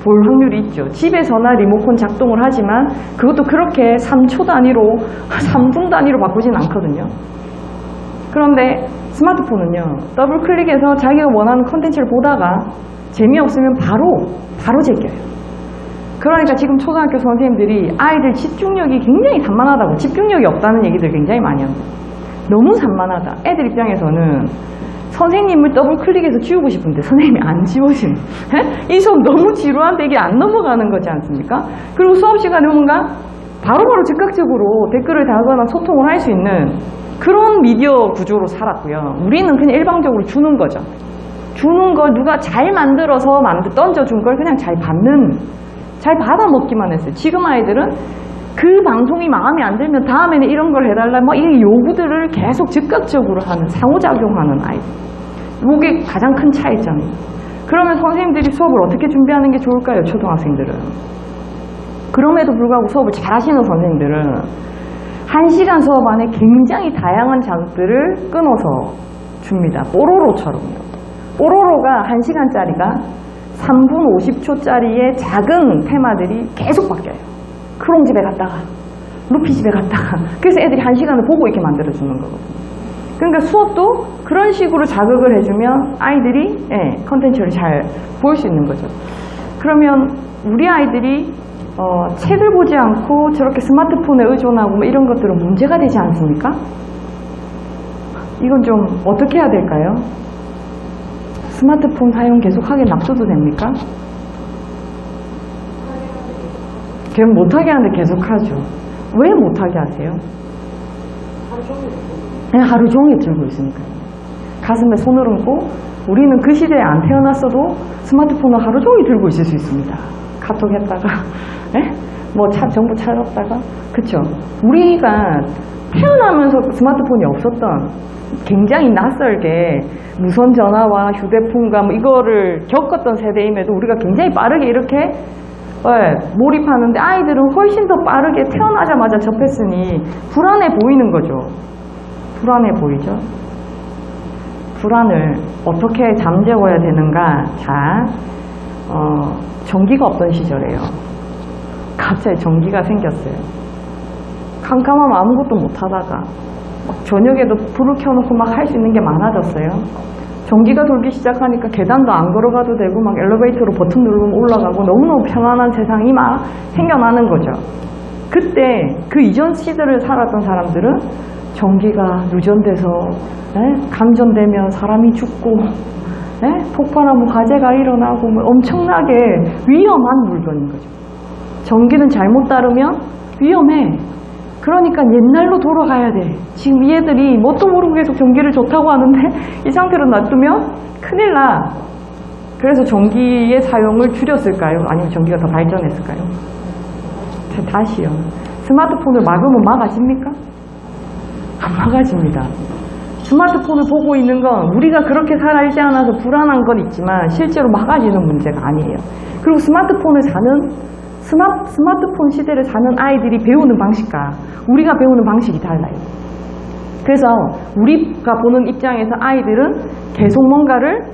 볼 확률이 있죠. 집에서나 리모컨 작동을 하지만 그것도 그렇게 3초 단위로, 3분 단위로 바꾸진 않거든요. 그런데 스마트폰은요, 더블 클릭해서 자기가 원하는 컨텐츠를 보다가 재미없으면 바로 제껴요. 그러니까 지금 초등학교 선생님들이 아이들 집중력이 굉장히 산만하다고, 집중력이 없다는 얘기들 굉장히 많이 합니다. 너무 산만하다. 애들 입장에서는 선생님을 더블 클릭해서 지우고 싶은데 선생님이 안 지워지는, 이 수업 너무 지루한데 이게 안 넘어가는 거지 않습니까? 그리고 수업 시간에 뭔가 바로바로 즉각적으로 댓글을 달거나 소통을 할 수 있는 그런 미디어 구조로 살았고요. 우리는 그냥 일방적으로 주는 거죠. 주는 걸 누가 잘 만들어서 던져준 걸 그냥 잘 받아 먹기만 했어요. 지금 아이들은 그 방송이 마음에 안 들면 다음에는 이런 걸 해달라, 이 요구들을 계속 즉각적으로 하는, 상호작용하는 아이들. 이게 가장 큰 차이점이에요. 그러면 선생님들이 수업을 어떻게 준비하는 게 좋을까요, 초등학생들은? 그럼에도 불구하고 수업을 잘 하시는 선생님들은 1시간 수업 안에 굉장히 다양한 자극들을 끊어서 줍니다. 뽀로로처럼요. 뽀로로가 1시간짜리가 3분 50초짜리의 작은 테마들이 계속 바뀌어요. 크롱 집에 갔다가 루피 집에 갔다가, 그래서 애들이 1시간을 보고 이렇게 만들어주는 거거든요. 그러니까 수업도 그런 식으로 자극을 해주면 아이들이 컨텐츠를 잘 볼 수 있는 거죠. 그러면 우리 아이들이 책을 보지 않고 저렇게 스마트폰에 의존하고 이런 것들은 문제가 되지 않습니까? 이건 좀 어떻게 해야 될까요? 스마트폰 사용 계속하게 놔둬도 됩니까? 그냥 못하게 하는데 계속하죠. 왜 못하게 하세요? 그냥 하루 종일 들고 있으니까요. 가슴에 손을 얹고, 우리는 그 시대에 안 태어났어도 스마트폰을 하루 종일 들고 있을 수 있습니다. 카톡 했다가 정보 찾았다가, 그쵸? 우리가 태어나면서 스마트폰이 없었던, 굉장히 낯설게 무선 전화와 휴대폰과 이거를 겪었던 세대임에도 우리가 굉장히 빠르게 이렇게 몰입하는데, 아이들은 훨씬 더 빠르게 태어나자마자 접했으니 불안해 보이는 거죠. 불안해 보이죠? 불안을 어떻게 잠재워야 되는가? 자, 전기가 없던 시절이에요. 갑자기 전기가 생겼어요. 캄캄하면 아무것도 못하다가 저녁에도 불을 켜놓고 할 수 있는 게 많아졌어요. 전기가 돌기 시작하니까 계단도 안 걸어가도 되고 엘리베이터로 버튼 누르면 올라가고 너무너무 편안한 세상이 생겨나는 거죠. 그때 그 이전 시대를 살았던 사람들은 전기가 누전돼서 감전되면 사람이 죽고 폭발하면 화재가 일어나고 엄청나게 위험한 물건인 거죠. 전기는 잘못 다루면 위험해. 그러니까 옛날로 돌아가야 돼. 지금 이 애들이 뭣도 모르고 계속 전기를 좋다고 하는데 이 상태로 놔두면 큰일 나. 그래서 전기의 사용을 줄였을까요? 아니면 전기가 더 발전했을까요? 다시요. 스마트폰을 막으면 막아집니까? 안 막아집니다. 스마트폰을 보고 있는 건 우리가 그렇게 살아있지 않아서 불안한 건 있지만 실제로 막아지는 문제가 아니에요. 그리고 스마트폰 시대를 사는 아이들이 배우는 방식과 우리가 배우는 방식이 달라요. 그래서 우리가 보는 입장에서 아이들은 계속 뭔가를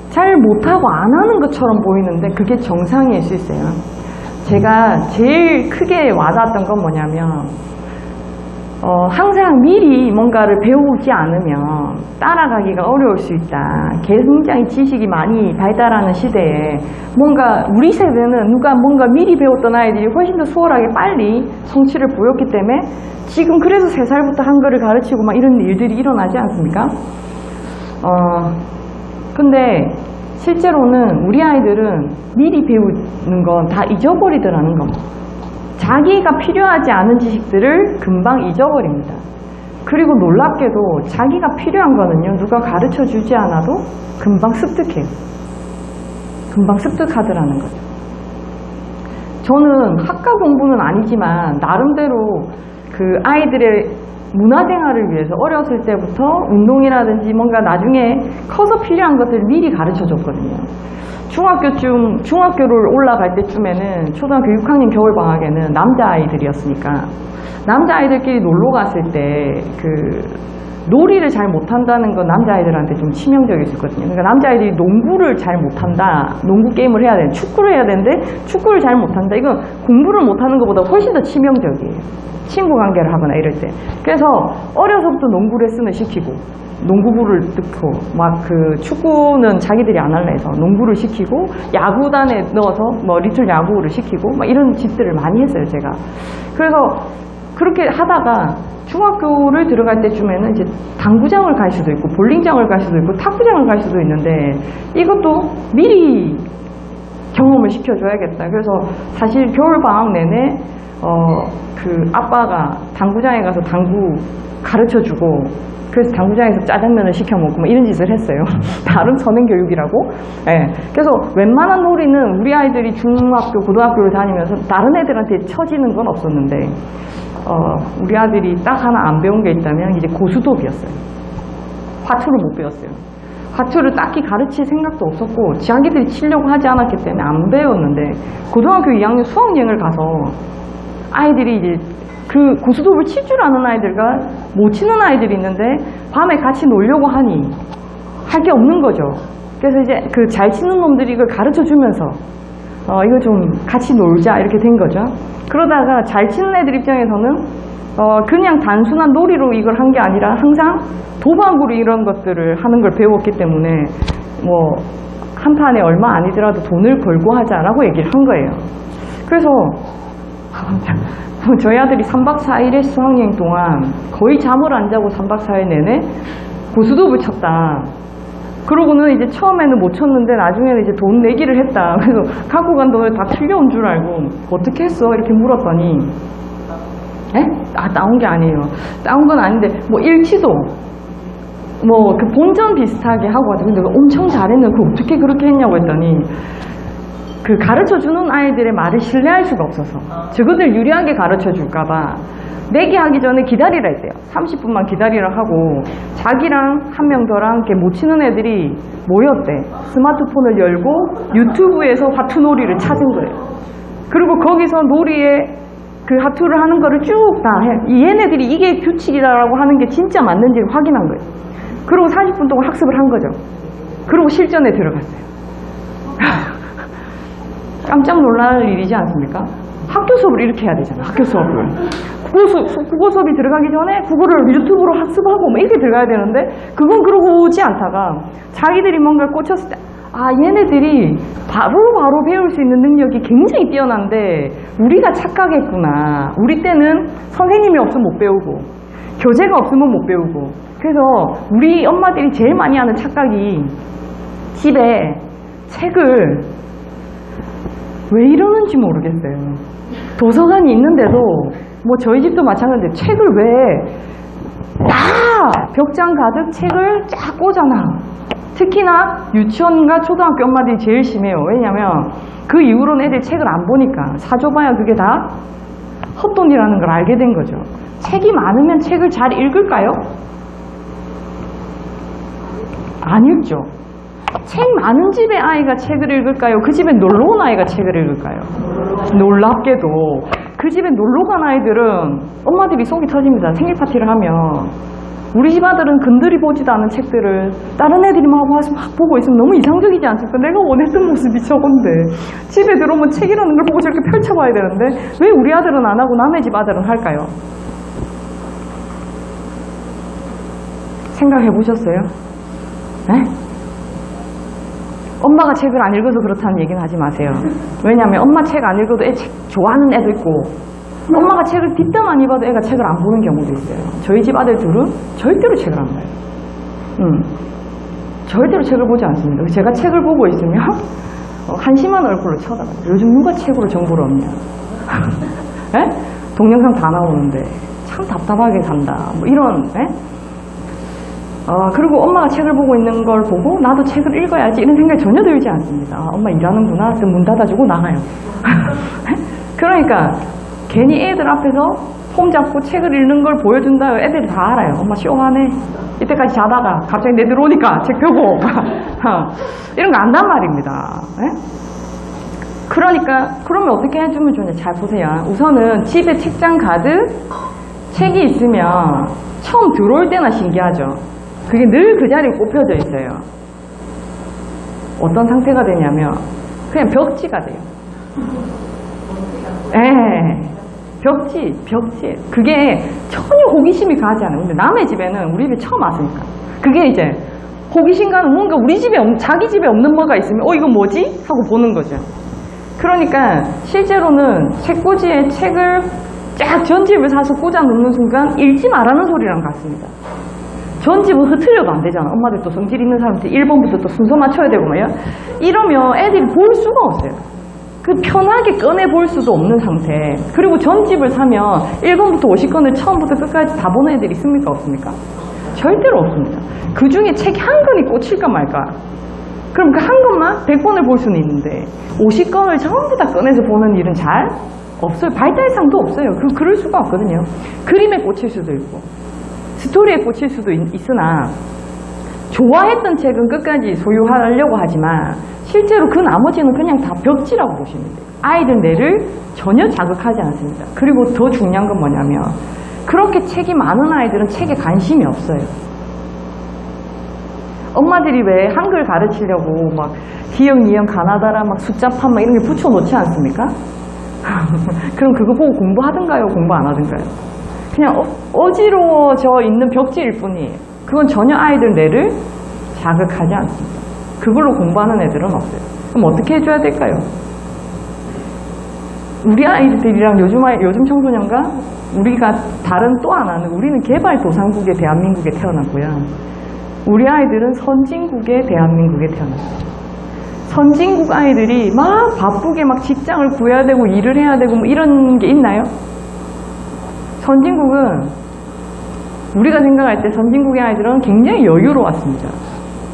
잘 못하고 안 하는 것처럼 보이는데 그게 정상일 수 있어요. 제가 제일 크게 와닿았던 건 뭐냐면 항상 미리 뭔가를 배우지 않으면 따라가기가 어려울 수 있다. 굉장히 지식이 많이 발달하는 시대에 뭔가 우리 세대는 누가 뭔가 미리 배웠던 아이들이 훨씬 더 수월하게 빨리 성취를 보였기 때문에 지금 그래서 3살부터 한글을 가르치고 막 이런 일들이 일어나지 않습니까? 근데 실제로는 우리 아이들은 미리 배우는 건 다 잊어버리더라는 겁니다. 자기가 필요하지 않은 지식들을 금방 잊어버립니다. 그리고 놀랍게도 자기가 필요한 거는요, 누가 가르쳐 주지 않아도 금방 습득해요. 금방 습득하더라는 거죠. 저는 학과 공부는 아니지만 나름대로 그 아이들의 문화생활을 위해서 어렸을 때부터 운동이라든지 뭔가 나중에 커서 필요한 것들을 미리 가르쳐 줬거든요. 중학교를 올라갈 때쯤에는 초등학교 6학년 겨울방학에는 남자아이들이었으니까 남자아이들끼리 놀러 갔을 때 그 놀이를 잘 못한다는 건 남자아이들한테 좀 치명적일 수 있거든요. 그러니까 남자아이들이 농구를 잘 못한다, 농구 게임을 해야 되는데 축구를 해야 되는데 축구를 잘 못한다, 이건 공부를 못하는 것보다 훨씬 더 치명적이에요. 친구 관계를 하거나 이럴 때. 그래서 어려서부터 농구 레슨을 시키고 농구부를 뜯고 막 그 축구는 자기들이 안 할래 해서 농구를 시키고 야구단에 넣어서 뭐 리틀 야구를 시키고 막 이런 짓들을 많이 했어요, 제가. 그래서 그렇게 하다가 중학교를 들어갈 때쯤에는 이제 당구장을 갈 수도 있고 볼링장을 갈 수도 있고 탁구장을 갈 수도 있는데 이것도 미리 경험을 시켜줘야겠다. 그래서 사실 겨울방학 내내 그 아빠가 당구장에 가서 당구 가르쳐주고 그래서 당구장에서 짜장면을 시켜 먹고 뭐 이런 짓을 했어요. 나름 선행교육이라고. 네. 그래서 웬만한 놀이는 우리 아이들이 중학교, 고등학교를 다니면서 다른 애들한테 처지는 건 없었는데 우리 아들이 딱 하나 안 배운 게 있다면 이제 고수톱이었어요. 화투를 못 배웠어요. 화투를 딱히 가르칠 생각도 없었고 자기들이 치려고 하지 않았기 때문에 안 배웠는데 고등학교 2학년 수학여행을 가서 아이들이 이제 그 고수톱을 칠 줄 아는 아이들과 못 치는 아이들이 있는데 밤에 같이 놀려고 하니 할 게 없는 거죠. 그래서 이제 그 잘 치는 놈들이 이걸 가르쳐 주면서 이거 좀 같이 놀자 이렇게 된 거죠. 그러다가 잘 치는 애들 입장에서는 그냥 단순한 놀이로 이걸 한 게 아니라 항상 도박으로 이런 것들을 하는 걸 배웠기 때문에 뭐 한 판에 얼마 아니더라도 돈을 걸고 하자라고 얘기를 한 거예요. 그래서 저희 아들이 3박 4일의 수학여행 동안 거의 잠을 안 자고 3박 4일 내내 고수톱을 쳤다. 그러고는 이제 처음에는 못 쳤는데 나중에는 이제 돈 내기를 했다. 그래서 갖고 간 돈을 다 틀려온 줄 알고 어떻게 했어? 이렇게 물었더니 따온 게 아니에요. 따온 건 아닌데 뭐 일치도 뭐 그 본전 비슷하게 하고 왔죠. 근데 엄청 잘했는데 그걸 어떻게 그렇게 했냐고 했더니 그 가르쳐주는 아이들의 말을 신뢰할 수가 없어서 저것들 유리하게 가르쳐줄까봐 내기하기 전에 기다리라 했대요. 30분만 기다리라 하고 자기랑 한 명 더랑 이렇게 못 치는 애들이 모였대. 스마트폰을 열고 유튜브에서 화투놀이를 찾은 거예요. 그리고 거기서 놀이에 그 화투를 하는 거를 쭉 다 해. 얘네들이 이게 규칙이다라고 하는 게 진짜 맞는지를 확인한 거예요. 그리고 40분 동안 학습을 한 거죠. 그리고 실전에 들어갔어요. 깜짝 놀랄 일이지 않습니까? 학교 수업을 이렇게 해야 되잖아. 학교 수업을. 국어 수업이 들어가기 전에 국어를 유튜브로 학습하고 뭐 이렇게 들어가야 되는데 그건 그러고 오지 않다가 자기들이 뭔가를 꽂혔을 때 얘네들이 바로 배울 수 있는 능력이 굉장히 뛰어난데 우리가 착각했구나. 우리 때는 선생님이 없으면 못 배우고 교재가 없으면 못 배우고 그래서 우리 엄마들이 제일 많이 하는 착각이 집에 책을 왜 이러는지 모르겠어요. 도서관이 있는데도 뭐 저희 집도 마찬가지인데 책을 왜 벽장 가득 책을 쫙 꽂아놔. 특히나 유치원과 초등학교 엄마들이 제일 심해요. 왜냐면 그 이후로는 애들 책을 안 보니까 사줘봐야 그게 다 헛돈이라는 걸 알게 된 거죠. 책이 많으면 책을 잘 읽을까요? 안 읽죠. 책 많은 집의 아이가 책을 읽을까요? 그 집에 놀러 온 아이가 책을 읽을까요? 놀랍게도 그 집에 놀러 간 아이들은 엄마들이 속이 터집니다. 생일 파티를 하면 우리 집 아들은 근들이 보지도 않은 책들을 다른 애들이 막 와서 막 보고 있으면 너무 이상적이지 않습니까? 내가 원했던 모습이 저건데 집에 들어오면 책이라는 걸 보고 저렇게 펼쳐봐야 되는데 왜 우리 아들은 안 하고 남의 집 아들은 할까요? 생각해 보셨어요? 네? 엄마가 책을 안 읽어서 그렇다는 얘기는 하지 마세요. 왜냐하면 엄마 책 안 읽어도 애 책 좋아하는 애도 있고, 엄마가 책을 뒷담 안 입어도 애가 책을 안 보는 경우도 있어요. 저희 집 아들 둘은 절대로 책을 안 봐요. 절대로 책을 보지 않습니다. 제가 책을 보고 있으면 한심한 얼굴로 쳐다봐요. 요즘 누가 책으로 정보를 얻냐. 에? 동영상 다 나오는데 참 답답하게 산다. 뭐 이런. 에? 그리고 엄마가 책을 보고 있는 걸 보고 나도 책을 읽어야지 이런 생각이 전혀 들지 않습니다. 엄마 일하는구나. 그래서 문 닫아주고 나가요. 그러니까 괜히 애들 앞에서 폼 잡고 책을 읽는 걸 보여준다. 애들이 다 알아요. 엄마 쇼하네. 이때까지 자다가 갑자기 내 들어오니까 책 펴고 이런 거 안단 말입니다. 에? 그러니까 그러면 어떻게 해주면 좋냐. 잘 보세요. 우선은 집에 책장 가득 책이 있으면 처음 들어올 때나 신기하죠. 그게 늘 그 자리에 꼽혀져 있어요. 어떤 상태가 되냐면 그냥 벽지가 돼요. 벽지. 그게 전혀 호기심이 가지 않아요. 근데 남의 집에는 우리 집에 처음 왔으니까. 그게 이제 호기심과는 뭔가 우리 집에, 자기 집에 없는 뭐가 있으면 이거 뭐지? 하고 보는 거죠. 그러니까 실제로는 책꽂이에 책을 쫙 전집을 사서 꽂아 놓는 순간 읽지 말라는 소리랑 같습니다. 전집은 흐트려도 안 되잖아. 엄마들 또 성질 있는 사람들 1번부터 또 순서 맞춰야 되고 말이야. 이러면 애들이 볼 수가 없어요. 그 편하게 꺼내 볼 수도 없는 상태. 그리고 전집을 사면 1권부터 50권을 처음부터 끝까지 다 보는 애들이 있습니까? 없습니까? 절대로 없습니다. 그 중에 책이 한 권이 꽂힐까 말까. 그럼 그 한 권만 100권을 볼 수는 있는데 50권을 전부 다 꺼내서 보는 일은 잘 없어요. 발달상도 없어요. 그럴 수가 없거든요. 그림에 꽂힐 수도 있고 스토리에 꽂힐 수도 있으나 좋아했던 책은 끝까지 소유하려고 하지만 실제로 그 나머지는 그냥 다 벽지라고 보시면 돼요. 아이들 뇌를 전혀 자극하지 않습니다. 그리고 더 중요한 건 뭐냐면 그렇게 책이 많은 아이들은 책에 관심이 없어요. 엄마들이 왜 한글 가르치려고 막 기역, 니은, 가나다라, 막 숫자판 막 이런 게 붙여놓지 않습니까? 그럼 그거 보고 공부하든가요? 공부 안 하든가요? 그냥 어지러워져 있는 벽지일 뿐이에요. 그건 전혀 아이들 뇌를 자극하지 않습니다. 그걸로 공부하는 애들은 없어요. 그럼 어떻게 해줘야 될까요? 우리 아이들이랑 요즘 청소년과 우리가 다른 또 하나는 우리는 개발도상국의 대한민국에 태어났고요. 우리 아이들은 선진국의 대한민국에 태어났어요. 선진국 아이들이 막 바쁘게 막 직장을 구해야 되고 일을 해야 되고 뭐 이런 게 있나요? 선진국은 우리가 생각할 때 선진국의 아이들은 굉장히 여유로웠습니다.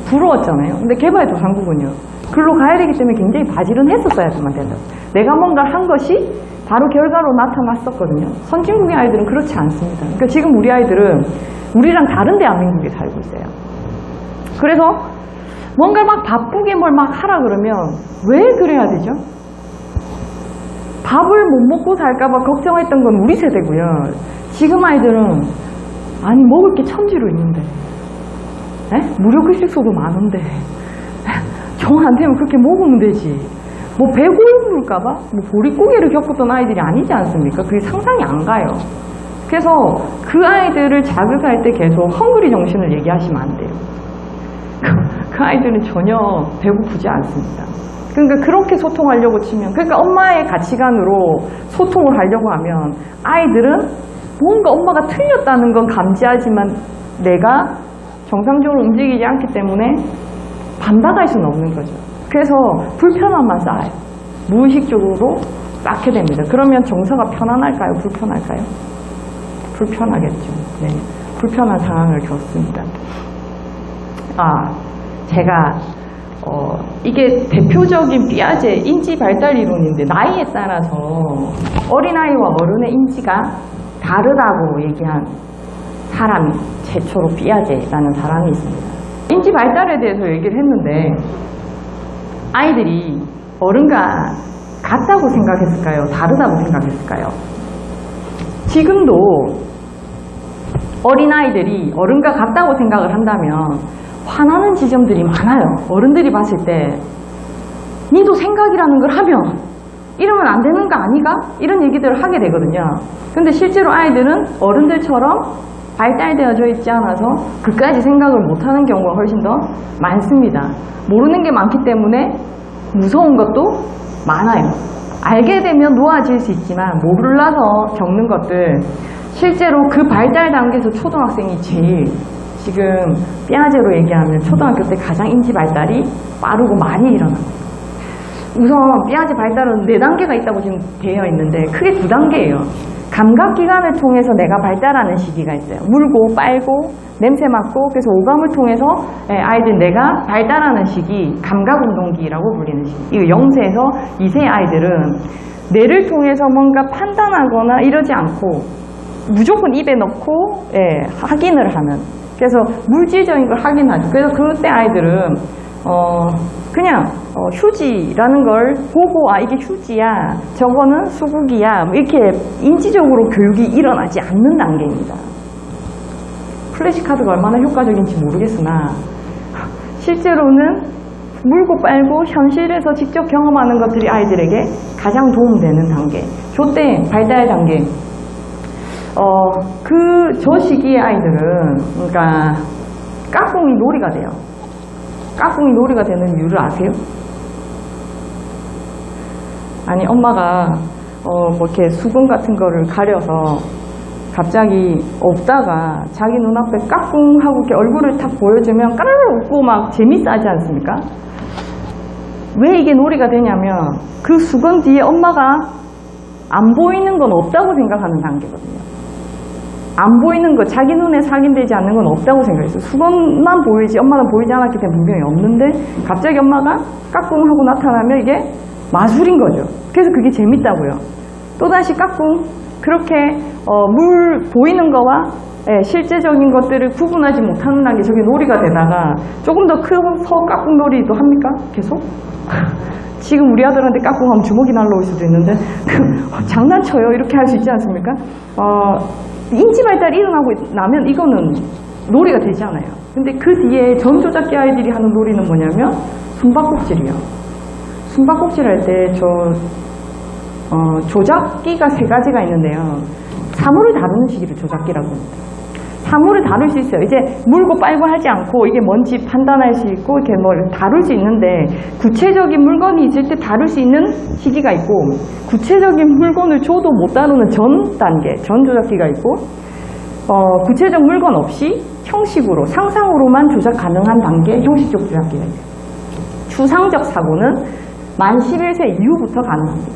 부러웠잖아요. 근데 개발도상국은요. 글로 가야 되기 때문에 굉장히 바지런했었어야지만 된다고. 내가 뭔가를 한 것이 바로 결과로 나타났었거든요. 선진국의 아이들은 그렇지 않습니다. 그러니까 지금 우리 아이들은 우리랑 다른 대한민국에 살고 있어요. 그래서 뭔가 막 바쁘게 뭘 막 하라 그러면 왜 그래야 되죠? 밥을 못 먹고 살까봐 걱정했던 건 우리 세대고요. 지금 아이들은 아니 먹을 게 천지로 있는데 무료 급식소도 많은데 정 안 되면 그렇게 먹으면 되지. 뭐 배고플까봐 뭐 보릿고개를 겪었던 아이들이 아니지 않습니까? 그게 상상이 안 가요. 그래서 그 아이들을 자극할 때 계속 헝그리 정신을 얘기하시면 안 돼요. 그 아이들은 전혀 배고프지 않습니다. 그러니까 그렇게 소통하려고 치면, 그러니까 엄마의 가치관으로 소통을 하려고 하면 아이들은 뭔가 엄마가 틀렸다는 건 감지하지만 내가 정상적으로 움직이지 않기 때문에 반박할 수는 없는 거죠. 그래서 불편함만 쌓아요. 무의식적으로 쌓게 됩니다. 그러면 정서가 편안할까요? 불편할까요? 불편하겠죠. 네, 불편한 상황을 겪습니다. 제가 이게 대표적인 피아제 인지 발달 이론인데 나이에 따라서 어린아이와 어른의 인지가 다르다고 얘기한 사람이 최초로 피아제라는 사람이 있습니다. 인지 발달에 대해서 얘기를 했는데 아이들이 어른과 같다고 생각했을까요? 다르다고 생각했을까요? 지금도 어린아이들이 어른과 같다고 생각을 한다면 화나는 지점들이 많아요. 어른들이 봤을 때 니도 생각이라는 걸 하면 이러면 안 되는 거 아니가? 이런 얘기들을 하게 되거든요. 근데 실제로 아이들은 어른들처럼 발달되어져 있지 않아서 그까지 생각을 못하는 경우가 훨씬 더 많습니다. 모르는 게 많기 때문에 무서운 것도 많아요. 알게 되면 놓아질 수 있지만 몰라서 겪는 것들, 실제로 그 발달 단계에서 초등학생이 제일 지금 피아제로 얘기하면 초등학교 때 가장 인지 발달이 빠르고 많이 일어납니다. 우선 피아제 발달은 4단계가 있다고 지금 되어 있는데 크게 2단계예요. 감각기관을 통해서 내가 발달하는 시기가 있어요. 물고 빨고 냄새 맡고, 그래서 오감을 통해서 아이들 내가 발달하는 시기, 감각운동기라고 불리는 시기. 이거 0세에서 2세 아이들은 뇌를 통해서 뭔가 판단하거나 이러지 않고 무조건 입에 넣고 확인을 하는, 그래서 물질적인 걸 확인하죠. 그래서 그때 아이들은 그냥 휴지라는 걸 보고 이게 휴지야, 저거는 수국이야, 이렇게 인지적으로 교육이 일어나지 않는 단계입니다. 플래시카드가 얼마나 효과적인지 모르겠으나 실제로는 물고 빨고 현실에서 직접 경험하는 것들이 아이들에게 가장 도움되는 단계, 조때 발달 단계. 저 시기의 아이들은 그러니까 까꿍이 놀이가 돼요. 까꿍이 놀이가 되는 이유를 아세요? 아니, 엄마가 뭐 이렇게 수건 같은 거를 가려서 갑자기 없다가 자기 눈앞에 까꿍 하고 이렇게 얼굴을 탁 보여주면 까르르 웃고 막 재밌어 하지 않습니까? 왜 이게 놀이가 되냐면 그 수건 뒤에 엄마가 안 보이는 건 없다고 생각하는 단계거든요. 안 보이는 거, 자기 눈에 확인되지 않는 건 없다고 생각했어요. 수건만 보이지 엄마는 보이지 않았기 때문에 분명히 없는데 갑자기 엄마가 까꿍 하고 나타나면 이게 마술인 거죠. 그래서 그게 재밌다고요. 또다시 까꿍, 그렇게 물 보이는 거와 실제적인 것들을 구분하지 못하는 단계, 저게 놀이가 되다가 조금 더 커서 까꿍 놀이도 합니까? 계속? 지금 우리 아들한테 까꿍 하면 주먹이 날라올 수도 있는데 장난쳐요, 이렇게 할 수 있지 않습니까? 인지 발달이 일어나고 나면 이거는 놀이가 되지 않아요. 근데 그 뒤에 전조작기 아이들이 하는 놀이는 뭐냐면 숨바꼭질이에요. 숨바꼭질 할 때 조작기가 3가지가 있는데요. 사물을 다루는 시기를 조작기라고 합니다. 사물을 다룰 수 있어요. 이제 물고 빨고 하지 않고 이게 뭔지 판단할 수 있고 이렇게 뭘 다룰 수 있는데, 구체적인 물건이 있을 때 다룰 수 있는 시기가 있고, 구체적인 물건을 줘도 못 다루는 전 단계, 전 조작기가 있고, 구체적 물건 없이 형식으로, 상상으로만 조작 가능한 단계, 형식적 조작기가 있어요. 추상적 사고는 만 11세 이후부터 가능합니다.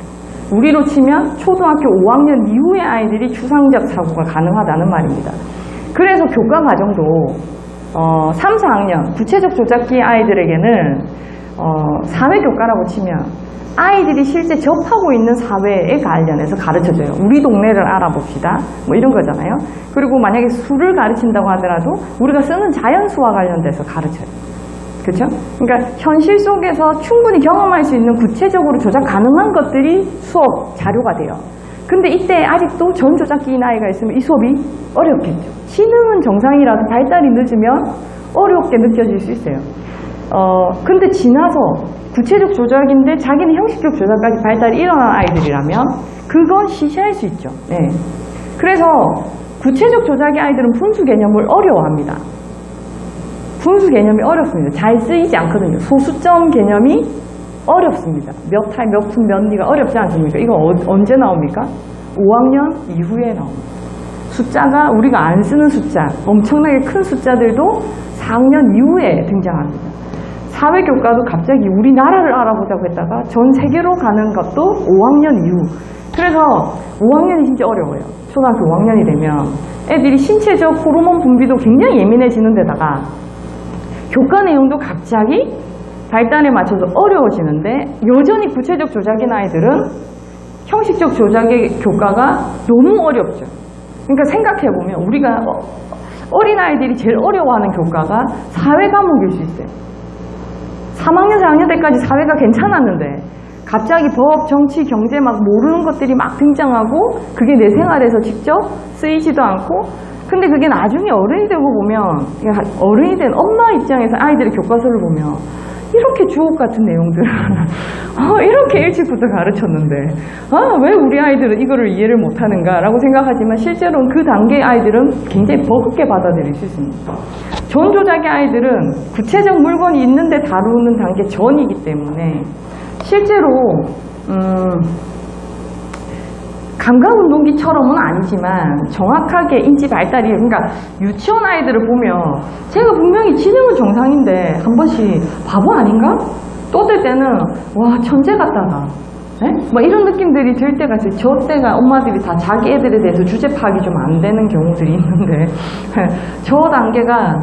우리로 치면 초등학교 5학년 이후의 아이들이 추상적 사고가 가능하다는 말입니다. 그래서 교과 과정도 3, 4학년 구체적 조작기 아이들에게는 사회교과라고 치면 아이들이 실제 접하고 있는 사회에 관련해서 가르쳐줘요. 우리 동네를 알아봅시다, 뭐 이런 거잖아요. 그리고 만약에 수를 가르친다고 하더라도 우리가 쓰는 자연수와 관련돼서 가르쳐요. 그렇죠? 그러니까 현실 속에서 충분히 경험할 수 있는 구체적으로 조작 가능한 것들이 수업 자료가 돼요. 근데 이때 아직도 전 조작기인 아이가 있으면 이 수업이 어렵겠죠. 지능은 정상이라도 발달이 늦으면 어렵게 느껴질 수 있어요. 근데 지나서 구체적 조작인데 자기는 형식적 조작까지 발달이 일어난 아이들이라면 그건 시시할 수 있죠. 네. 그래서 구체적 조작의 아이들은 분수 개념을 어려워합니다. 분수 개념이 어렵습니다. 잘 쓰이지 않거든요. 소수점 개념이 어렵습니다. 몇 할, 몇 푼, 몇 리가 어렵지 않습니까? 이거 언제 나옵니까? 5학년 이후에 나옵니다. 숫자가 우리가 안 쓰는 숫자, 엄청나게 큰 숫자들도 4학년 이후에 등장합니다. 사회교과도 갑자기 우리나라를 알아보자고 했다가 전 세계로 가는 것도 5학년 이후. 그래서 5학년이 진짜 어려워요. 초등학교 5학년이 되면 애들이 신체적 호르몬 분비도 굉장히 예민해지는 데다가 교과 내용도 갑자기 발달에 맞춰서 어려워지는데, 여전히 구체적 조작인 아이들은 형식적 조작의 교과가 너무 어렵죠. 그러니까 생각해보면 우리가 어린아이들이 제일 어려워하는 교과가 사회 과목일 수 있어요. 3학년, 4학년 때까지 사회가 괜찮았는데 갑자기 법, 정치, 경제 막 모르는 것들이 막 등장하고 그게 내 생활에서 직접 쓰이지도 않고, 근데 그게 나중에 어른이 되고 보면, 어른이 된 엄마 입장에서 아이들의 교과서를 보면 이렇게 주옥 같은 내용들 이렇게 일찍부터 가르쳤는데 왜 우리 아이들은 이거를 이해를 못하는가라고 생각하지만 실제로는 그 단계의 아이들은 굉장히 버겁게 받아들일 수 있습니다. 전 조작의 아이들은 구체적 물건이 있는데 다루는 단계 전이기 때문에 실제로 감각운동기처럼은 아니지만 정확하게 인지 발달이, 그러니까 유치원 아이들을 보면 제가 분명히 지능은 정상인데 한 번씩 바보 아닌가? 떠들 때는 와 천재 같다가 뭐 이런 느낌들이 들 때가 있어요. 저 때가 엄마들이 다 자기 애들에 대해서 주제 파악이 좀 안 되는 경우들이 있는데 저 단계가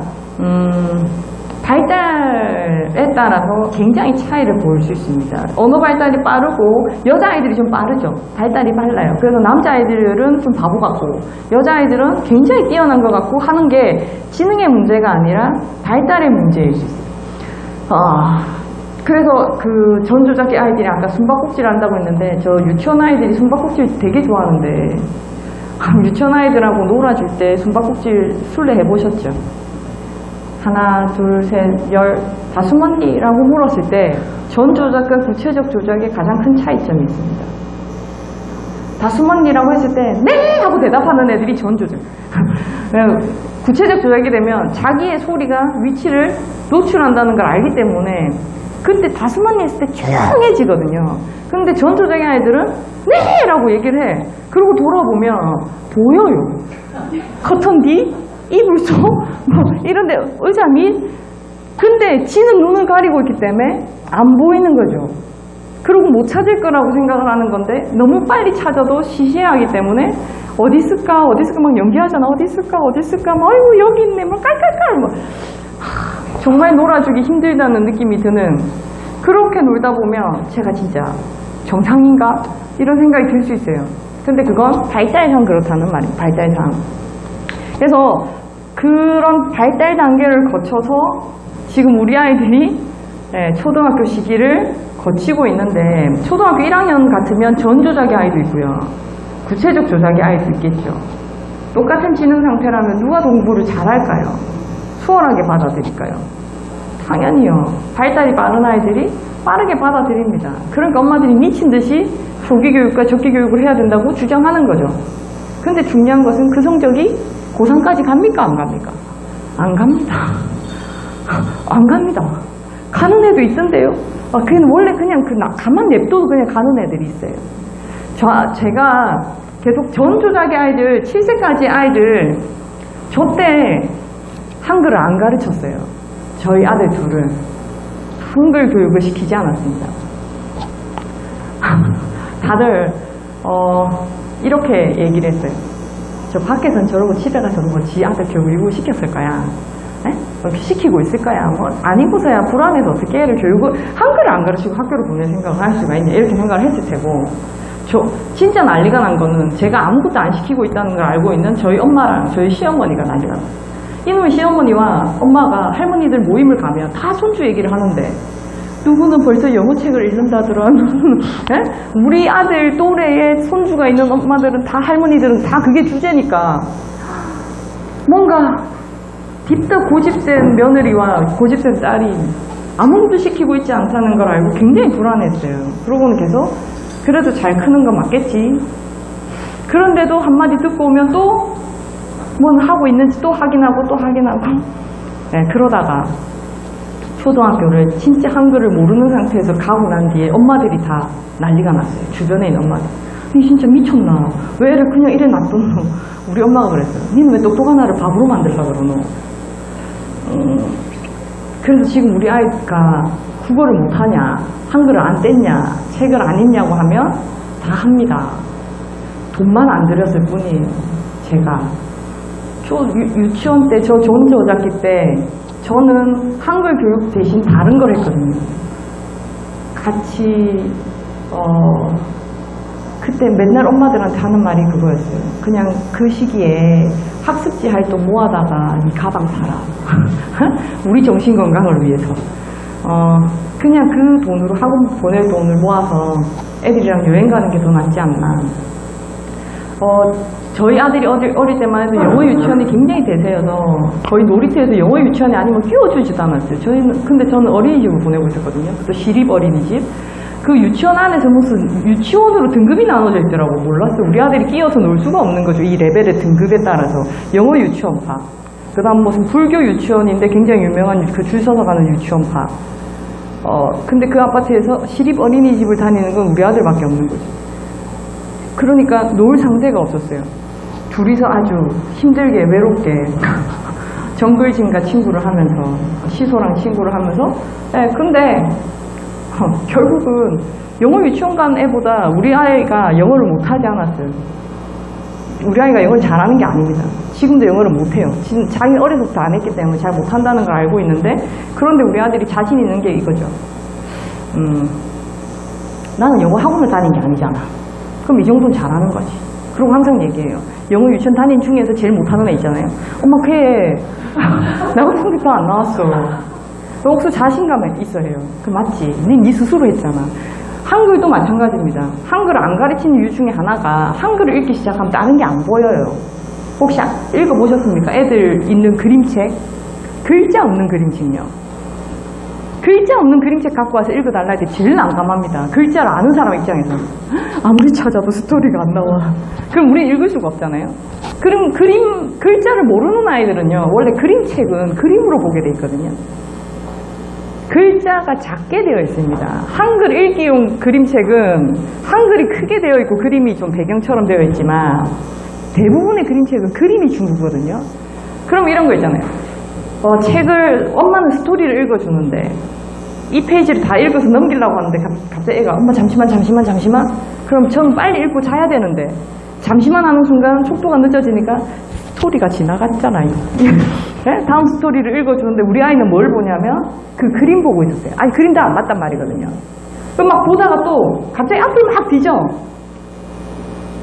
발달에 따라서 굉장히 차이를 보일 수 있습니다. 언어 발달이 빠르고 여자아이들이 좀 빠르죠. 발달이 빨라요. 그래서 남자아이들은 좀 바보 같고 여자아이들은 굉장히 뛰어난 것 같고 하는 게 지능의 문제가 아니라 발달의 문제일 수 있어요. 그래서 그 전조작기 아이들이 아까 숨바꼭질 한다고 했는데 저 유치원 아이들이 숨바꼭질 되게 좋아하는데 유치원 아이들하고 놀아줄 때 숨바꼭질 술래 해보셨죠? 하나, 둘, 셋, 열, 다 숨었니라고 물었을 때 전 조작과 구체적 조작의 가장 큰 차이점이 있습니다. 다 숨었니라고 했을 때 네! 하고 대답하는 애들이 전 조작. 구체적 조작이 되면 자기의 소리가 위치를 노출한다는 걸 알기 때문에 그때 다 숨었니 했을 때 조용해지거든요. 근데 전 조작의 아이들은 네! 라고 얘기를 해. 그리고 돌아보면 보여요. 커튼 뒤? 이불 속? 뭐 이런데 의자 밑? 근데 지는 눈을 가리고 있기 때문에 안 보이는 거죠. 그리고 못 찾을 거라고 생각을 하는 건데 너무 빨리 찾아도 시시하기 때문에 어디 있을까 어디 있을까 막 연기하잖아. 어디 있을까 어디 있을까 막 아이고 여기 있네 막 깔깔깔 막 정말 놀아주기 힘들다는 느낌이 드는, 그렇게 놀다 보면 제가 진짜 정상인가? 이런 생각이 들 수 있어요. 근데 그건 발달상 그렇다는 말이에요. 발달상. 그래서 그런 발달 단계를 거쳐서 지금 우리 아이들이 초등학교 시기를 거치고 있는데 초등학교 1학년 같으면 전 조작의 아이도 있고요. 구체적 조작의 아이도 있겠죠. 똑같은 지능 상태라면 누가 공부를 잘할까요? 수월하게 받아들일까요? 당연히요. 발달이 빠른 아이들이 빠르게 받아들입니다. 그러니까 엄마들이 미친 듯이 조기교육과 적기교육을 해야 된다고 주장하는 거죠. 근데 중요한 것은 그 성적이 고3까지 갑니까? 안 갑니까? 안 갑니다. 안 갑니다. 가는 애도 있던데요. 걔는 원래 그냥 가만 냅둬도 그냥 가는 애들이 있어요. 제가 계속 전 조작의 아이들, 7세까지 아이들, 저 때 한글을 안 가르쳤어요. 저희 아들 둘은 한글 교육을 시키지 않았습니다. 다들 이렇게 얘기를 했어요. 저 밖에선 저러고 집에 가서도 뭐 지 아들 교육 일부 시켰을 거야. 이렇게 시키고 있을 거야. 뭐 아니고서야 불안해서 어떻게 애를 교육을 한글을 안 가르치고 학교를 보낼 생각을 할 수가 있냐 이렇게 생각을 했을 테고, 저 진짜 난리가 난 거는 제가 아무것도 안 시키고 있다는 걸 알고 있는 저희 엄마랑 저희 시어머니가 난리가 났어요. 이놈의 시어머니와 엄마가 할머니들 모임을 가면 다 손주 얘기를 하는데 누구는 벌써 영어책을 읽는다더라. 우리 아들 또래에 손주가 있는 엄마들은 다 할머니들은 다 그게 주제니까 뭔가 딥다 고집된 며느리와 고집된 딸이 아무것도 시키고 있지 않다는 걸 알고 굉장히 불안했어요. 그러고는 계속 그래도 잘 크는 건 맞겠지. 그런데도 한마디 듣고 오면 또 뭘 하고 있는지 또 확인하고 또 확인하고 그러다가 초등학교를 진짜 한글을 모르는 상태에서 가고 난 뒤에 엄마들이 다 난리가 났어요. 주변에 있는 엄마들. 니 진짜 미쳤나? 왜 애를 그냥 이래 놔뒀노? 우리 엄마가 그랬어요. 니는 왜 똑똑한 아이를 바보로 만들려고 그러노? 그래서 지금 우리 아이가 국어를 못하냐, 한글을 안 뗐냐, 책을 안 읽냐고 하면 다 합니다. 돈만 안 들였을 뿐이에요. 제가 유치원 때 저 전조작기 때 저는 한글 교육 대신 다른 걸 했거든요. 같이 그때 맨날 엄마들한테 하는 말이 그거였어요. 그냥 그 시기에 학습지 활동 모아다가 이 가방 사라. 우리 정신건강을 위해서. 그냥 그 돈으로 학원 보낼 돈을 모아서 애들이랑 여행 가는 게 더 낫지 않나. 저희 아들이 어릴 때만 해도 영어 유치원이 굉장히 대세여서 거의 놀이터에서 영어 유치원이 아니면 끼워주지도 않았어요. 근데 저는 어린이집을 보내고 있었거든요. 또 시립 어린이집. 그 유치원 안에서 무슨 유치원으로 등급이 나눠져 있더라고. 몰랐어요. 우리 아들이 끼어서 놀 수가 없는 거죠. 이 레벨의 등급에 따라서. 영어 유치원파. 그 다음 무슨 불교 유치원인데 굉장히 유명한 그 줄 서서 가는 유치원파. 근데 그 아파트에서 시립 어린이집을 다니는 건 우리 아들밖에 없는 거죠. 그러니까 놀 상대가 없었어요. 둘이서 아주 힘들게 외롭게 정글짐과 친구를 하면서 시소랑 친구를 하면서 근데 결국은 영어 유치원 간 애보다 우리 아이가 영어를 못하지 않았어요. 우리 아이가 영어를 잘하는 게 아닙니다. 지금도 영어를 못해요. 지금 자기는 어려서부터 안 했기 때문에 잘 못한다는 걸 알고 있는데 그런데 우리 아들이 자신 있는 게 이거죠. 나는 영어 학원을 다닌 게 아니잖아. 그럼 이 정도는 잘하는 거지. 그리고 항상 얘기해요. 영어 유치원 다닌 중에서 제일 못하는 애 있잖아요. 엄마 걔 나 같은 게 더 안 나왔어. 혹시 자신감에 있어 해요. 그 맞지? 네 스스로 했잖아. 한글도 마찬가지입니다. 한글을 안 가르치는 이유 중에 하나가 한글을 읽기 시작하면 다른 게 안 보여요. 혹시 읽어보셨습니까? 애들 읽는 그림책? 글자 없는 그림책요. 글자 없는 그림책 갖고 와서 읽어달라 할 때 제일 난감합니다. 글자를 아는 사람 입장에서 아무리 찾아도 스토리가 안 나와. 그럼 우리는 읽을 수가 없잖아요. 그럼 글자를 모르는 아이들은요, 원래 그림책은 그림으로 보게 돼 있거든요. 글자가 작게 되어 있습니다. 한글 읽기용 그림책은 한글이 크게 되어 있고 그림이 좀 배경처럼 되어 있지만 대부분의 그림책은 그림이 중요거든요. 그럼 이런 거 있잖아요. 책을 엄마는 스토리를 읽어주는데 이 페이지를 다 읽어서 넘기려고 하는데 갑자기 애가 엄마 잠시만 그럼 전 빨리 읽고 자야 되는데 잠시만 하는 순간 속도가 늦어지니까 스토리가 지나갔잖아요. 네? 다음 스토리를 읽어주는데 우리 아이는 뭘 보냐면 그 그림 보고 있었어요. 아니 그림 다 안 맞단 말이거든요. 그럼 막 보다가 또 갑자기 앞을 막 뒤져.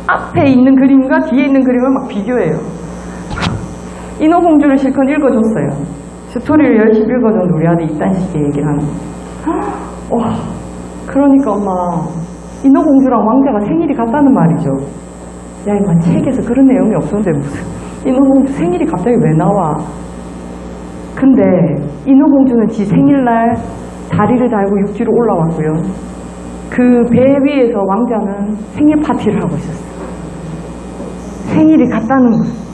앞에 있는 그림과 뒤에 있는 그림을 막 비교해요. 인어공주를 실컷 읽어줬어요. 스토리를 열심히 읽어줬는데 우리 아들이 이딴 식의 얘기를 하는 거예요. 와, 그러니까 엄마 인어공주랑 왕자가 생일이 같다는 말이죠. 야 이마 책에서 그런 내용이 없었는데 무슨 인어공주 생일이 갑자기 왜 나와. 근데 인어공주는 지 생일날 다리를 달고 육지로 올라왔고요. 그 배 위에서 왕자는 생일 파티를 하고 있었어요. 생일이 같다는 거예요.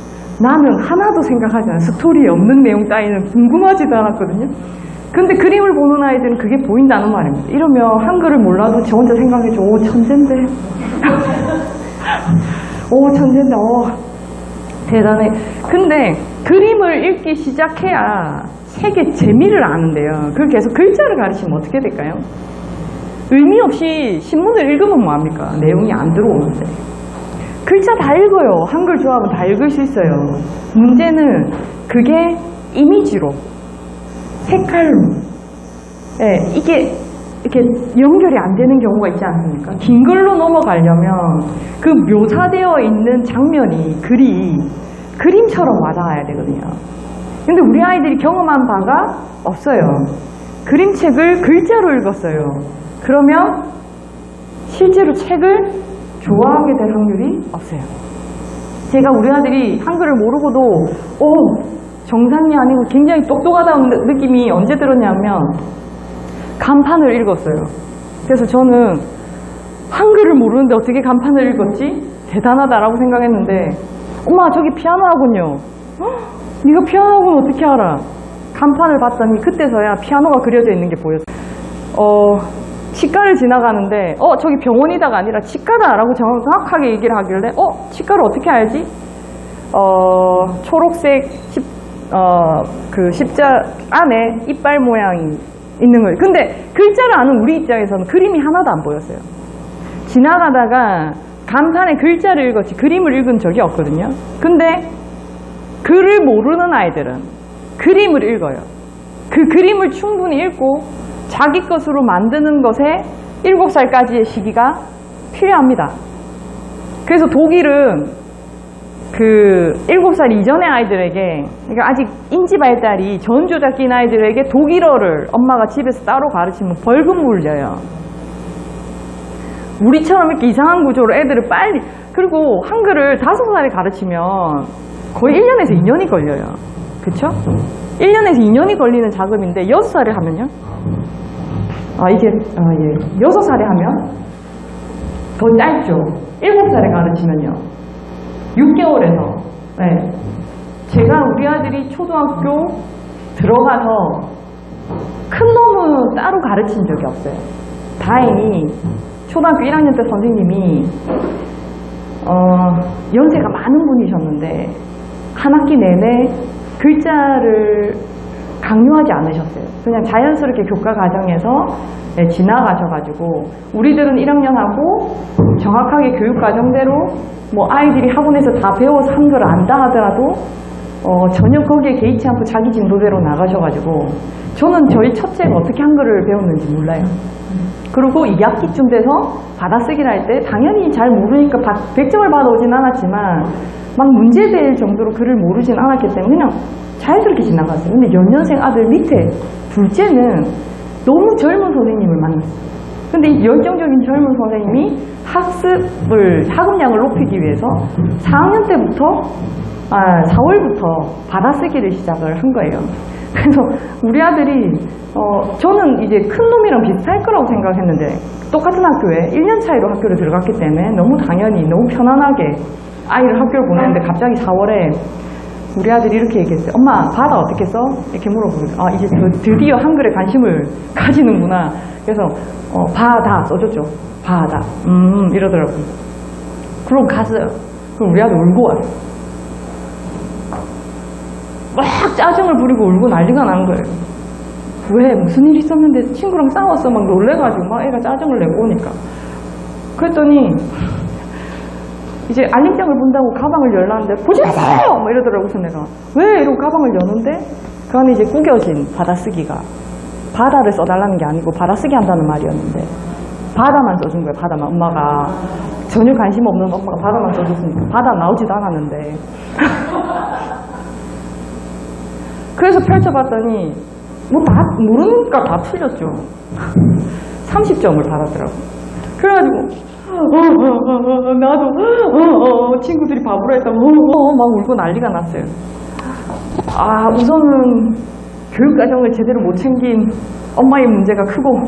나는 하나도 생각하지 않아요. 스토리에 없는 내용 따위는 궁금하지도 않았거든요. 근데 그림을 보는 아이들은 그게 보인다는 말입니다. 이러면 한글을 몰라도 저 혼자 생각해줘. 오, 천재인데. 오, 천재인데. 대단해. 근데 그림을 읽기 시작해야 책의 재미를 아는데요. 그걸 계속 글자를 가르치면 어떻게 될까요? 의미 없이 신문을 읽으면 뭐합니까? 내용이 안 들어오는데. 글자 다 읽어요. 한글 좋아하면 다 읽을 수 있어요. 문제는 그게 이미지로, 색깔로, 이게 이렇게 연결이 안 되는 경우가 있지 않습니까? 긴 글로 넘어가려면 그 묘사되어 있는 장면이 글이 그림처럼 와닿아야 되거든요. 근데 우리 아이들이 경험한 바가 없어요. 그림책을 글자로 읽었어요. 그러면 실제로 책을 좋아하게 될 확률이 없어요. 제가 우리 아들이 한글을 모르고도 정상이 아니고 굉장히 똑똑하다는 느낌이 언제 들었냐면 간판을 읽었어요. 그래서 저는 한글을 모르는데 어떻게 간판을 읽었지? 대단하다라고 생각했는데 엄마 저기 피아노 학원요. 네가 피아노 학원 어떻게 알아? 간판을 봤더니 그때서야 피아노가 그려져 있는 게 보였어요. 치과를 지나가는데 저기 병원이다가 아니라 치과다라고 정확하게 얘기를 하길래 치과를 어떻게 알지? 초록색 그 십자 안에 이빨 모양이 있는 거예요. 근데 글자를 아는 우리 입장에서는 그림이 하나도 안 보였어요. 지나가다가 간판에 글자를 읽었지 그림을 읽은 적이 없거든요. 근데 글을 모르는 아이들은 그림을 읽어요. 그 그림을 충분히 읽고 자기 것으로 만드는 것에 7살까지의 시기가 필요합니다. 그래서 독일은 그 7살 이전의 아이들에게, 그러니까 아직 인지 발달이 전조자 낀 아이들에게 독일어를 엄마가 집에서 따로 가르치면 벌금 물려요. 우리처럼 이렇게 이상한 구조로 애들을 빨리, 그리고 한글을 5살에 가르치면 거의 1년에서 2년이 걸려요. 그쵸? 1년에서 2년이 걸리는 작업인데 6살에 하면요? 이게 6살에 하면 더 짧죠. 7살에 가르치면요 6개월에서. 네. 제가 우리 아들이 초등학교 들어가서 큰 놈은 따로 가르친 적이 없어요. 다행히 초등학교 1학년 때 선생님이 연세가 많은 분이셨는데 한 학기 내내 글자를 강요하지 않으셨어요. 그냥 자연스럽게 교과 과정에서 지나가셔가지고 우리들은 1학년하고 정확하게 교육 과정대로 뭐 아이들이 학원에서 다 배워서 한글을 안다 하더라도 전혀 거기에 개의치 않고 자기 진도대로 나가셔가지고 저는 저희 첫째가 어떻게 한글을 배웠는지 몰라요. 그리고 2학기쯤 돼서 받아쓰기를 할 때 당연히 잘 모르니까 100점을 받아오진 않았지만 막 문제될 정도로 글을 모르진 않았기 때문에 그냥 자연스럽게 지나갔어요. 근데 연년생 아들 밑에 둘째는 너무 젊은 선생님을 만났어요. 근데 이 열정적인 젊은 선생님이 학습량을 높이기 위해서 4학년 때부터 4월부터 받아쓰기를 시작을 한 거예요. 그래서 우리 아들이 저는 이제 큰 놈이랑 비슷할 거라고 생각했는데 똑같은 학교에 1년 차이로 학교를 들어갔기 때문에 너무 당연히 너무 편안하게 아이를 학교를 보냈는데 갑자기 4월에 우리 아들이 이렇게 얘기했어요. 엄마 바다 어떻게 써? 이렇게 물어보니까 이제 드디어 한글에 관심을 가지는구나. 그래서 바다 써줬죠. 바다. 이러더라고요. 그럼 갔어요. 그럼 우리 아들 울고 왔어요. 막 짜증을 부리고 울고 난리가 난 거예요. 왜? 무슨 일이 있었는데 친구랑 싸웠어. 막 놀래가지고 막 애가 짜증을 내고 오니까. 그랬더니 이제 알림장을 본다고 가방을 열었는데 보지 마세요! 막 이러더라고요. 그래서 내가 왜? 이러고 가방을 여는데 그 안에 이제 구겨진 받아쓰기가 바다를 써달라는 게 아니고 받아쓰기 한다는 말이었는데 바다만 써준 거예요. 바다만. 엄마가 전혀 관심 없는 엄마가 바다만 써줬으니까 바다 나오지도 않았는데 그래서 펼쳐봤더니 뭐 다 모르니까 다 틀렸죠. 30점을 받았더라고. 그래가지고 나도 친구들이 바보라 했다고 막 울고 난리가 났어요. 우선은 교육과정을 제대로 못 챙긴 엄마의 문제가 크고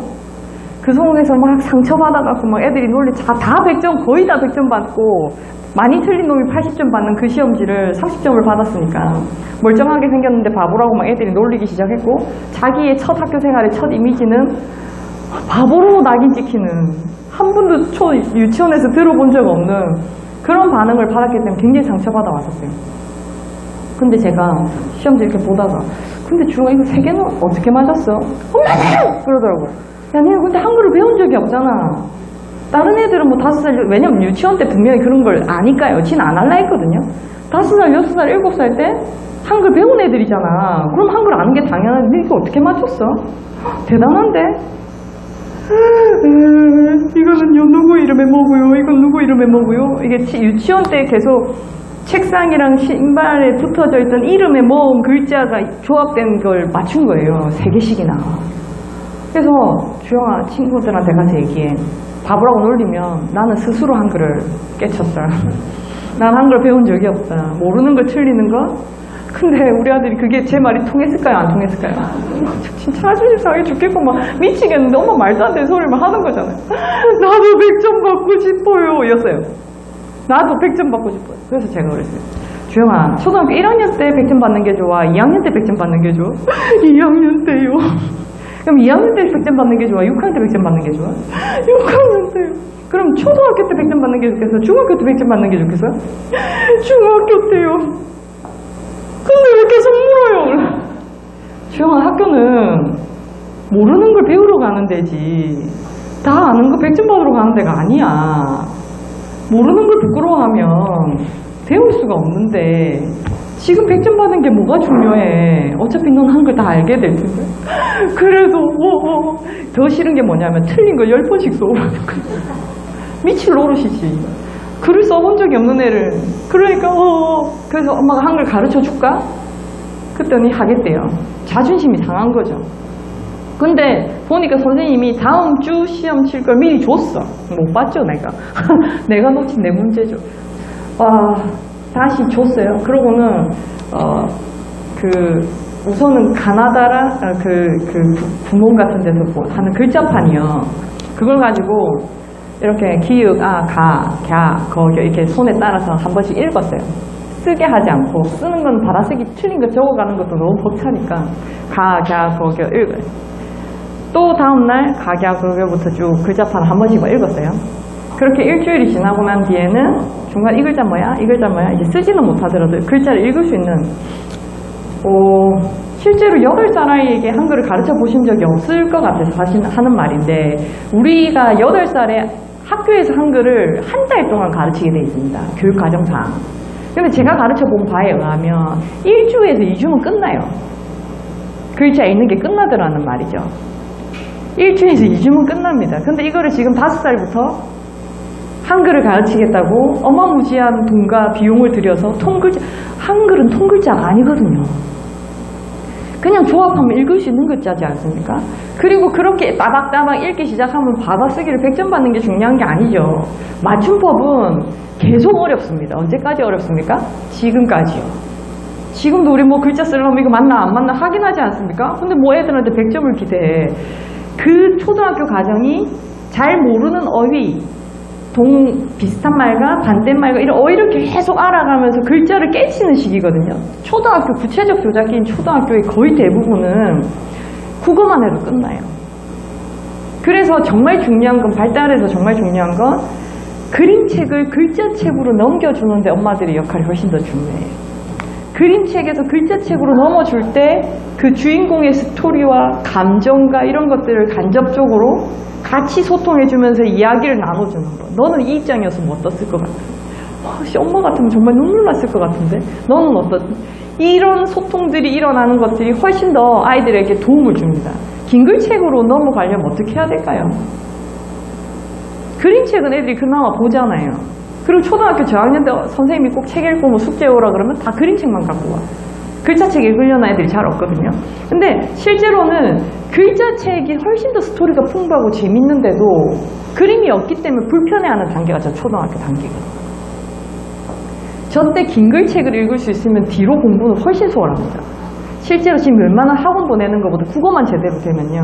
그 속에서 막 상처받아갖고 막 애들이 논리 다 100점 거의 다 100점 받고 많이 틀린 놈이 80점 받는 그 시험지를 30점을 받았으니까 멀쩡하게 생겼는데 바보라고 막 애들이 놀리기 시작했고 자기의 첫 학교 생활의 첫 이미지는 바보로 낙인 찍히는 한 번도 유치원에서 들어본 적 없는 그런 반응을 받았기 때문에 굉장히 상처받아 왔었어요. 근데 제가 시험지 이렇게 보다가 근데 주영아 이거 3개는 어떻게 맞았어? 엄마는! 그러더라고요. 야 니는 근데 한글을 배운 적이 없잖아. 다른 애들은 뭐 5살, 왜냐면 유치원 때 분명히 그런 걸 아니까요. 지는 안 할라 했거든요. 5살, 6살, 7살 때 한글 배운 애들이잖아. 그럼 한글 아는 게 당연한데 이거 어떻게 맞췄어? 대단한데? 이거는 누구 이름에 뭐고요? 이건 누구 이름에 뭐고요? 이게 유치원 때 계속 책상이랑 신발에 붙어져 있던 이름에 모은 글자가 조합된 걸 맞춘 거예요. 3개씩이나. 그래서 주영아 친구들한테 가서 얘기해. 바보라고 놀리면 나는 스스로 한글을 깨쳤다. 난 한글 배운 적이 없다. 모르는 걸 틀리는 거? 근데 우리 아들이 그게 제 말이 통했을까요? 안 통했을까요? 진짜 자존심 상해 죽겠고 막 미치겠는데 엄마 말도 안 되는 소리를 막 하는 거잖아요. 나도 100점 받고 싶어요 였어요. 나도 100점 받고 싶어요. 그래서 제가 그랬어요. 주영아 초등학교 1학년 때 100점 받는 게 좋아? 2학년 때 100점 받는 게 좋아? 2학년 때요. 그럼 2학년 때 100점 받는 게 좋아? 6학년 때 100점 받는 게 좋아? 6학년 때요. 그럼 초등학교 때 100점 받는 게 좋겠어? 중학교 때 100점 받는 게 좋겠어? 중학교 때요. 근데 왜 계속 물어요? 주영아 학교는 모르는 걸 배우러 가는 데지 다 아는 거 100점 받으러 가는 데가 아니야. 모르는 걸 부끄러워하면 배울 수가 없는데 지금 100점 받는 게 뭐가 중요해. 어차피 넌 한글 다 알게 될 텐데. 그래도 더 싫은 게 뭐냐면 틀린 걸 10번씩 써오라는 거야. 미칠 노릇이지. 글을 써본 적이 없는 애를. 그러니까 그래서 엄마가 한글 가르쳐 줄까? 그랬더니 하겠대요. 자존심이 상한 거죠. 근데 보니까 선생님이 다음 주 시험 칠 걸 미리 줬어. 못 봤죠, 내가. 내가 놓친 내 문제죠. 다시 줬어요. 그러고는, 우선은 가나다라, 구몬 같은 데서 뭐 하는 글자판이요. 그걸 가지고 이렇게 기역, 가, 갸, 거, 이렇게 손에 따라서 한 번씩 읽었어요. 쓰게 하지 않고, 쓰는 건 받아쓰기 틀린 거 적어가는 것도 너무 벅차니까, 가, 갸, 거, 겨 읽어요. 또 다음날 가, 갸, 거, 겨부터 쭉 글자판을 한 번씩 읽었어요. 그렇게 일주일이 지나고 난 뒤에는 중간 이 글자 뭐야? 이 글자 뭐야? 이제 쓰지는 못하더라도 글자를 읽을 수 있는, 실제로 8살 아이에게 한글을 가르쳐 보신 적이 없을 것 같아서 하는 말인데, 우리가 8살에 학교에서 한글을 한 달 동안 가르치게 돼 있습니다. 교육과정상. 근데 제가 가르쳐 본 바에 의하면 1주에서 2주면 끝나요. 글자 읽는 게 끝나더라는 말이죠. 1주에서 2주면 끝납니다. 근데 이거를 지금 5살부터 한글을 가르치겠다고 어마무지한 돈과 비용을 들여서 한글은 통글자가 아니거든요. 그냥 조합하면 읽을 수 있는 글자지 않습니까? 그리고 그렇게 따박따박 읽기 시작하면 받아쓰기를 100점 받는 게 중요한 게 아니죠. 맞춤법은 계속 어렵습니다. 언제까지 어렵습니까? 지금까지요. 지금도 우리 뭐 글자 쓰려면 이거 맞나 안 맞나 확인하지 않습니까? 근데 뭐 애들한테 100점을 기대해. 그 초등학교 과정이 잘 모르는 어휘, 비슷한 말과 반대말과 이런 어휘를 계속 알아가면서 글자를 깨치는 시기거든요. 초등학교, 구체적 조작기인 초등학교의 거의 대부분은 국어만 해도 끝나요. 그래서 정말 중요한 건, 발달해서 정말 중요한 건 그림책을 글자책으로 넘겨주는데 엄마들의 역할이 훨씬 더 중요해요. 그림책에서 글자책으로 넘어줄 때 그 주인공의 스토리와 감정과 이런 것들을 간접적으로 같이 소통해주면서 이야기를 나눠주는 거. 너는 이 입장이었으면 어떻을 것 같아? 엄마 같으면 정말 눈물 났을 것 같은데? 너는 이런 소통들이 일어나는 것들이 훨씬 더 아이들에게 도움을 줍니다. 긴 글책으로 넘어가려면 어떻게 해야 될까요? 그림책은 애들이 그나마 보잖아요. 그리고 초등학교 저학년 때 선생님이 꼭 책 읽고 뭐 숙제 오라 그러면 다 그림책만 갖고 와. 글자책 읽으려는 애들이 잘 없거든요. 근데 실제로는 글자책이 훨씬 더 스토리가 풍부하고 재밌는데도 그림이 없기 때문에 불편해하는 단계가 저 초등학교 단계거든요. 저 때 긴 글책을 읽을 수 있으면 뒤로 공부는 훨씬 수월합니다. 실제로 지금 웬만한 학원 보내는 것보다 국어만 제대로 되면요.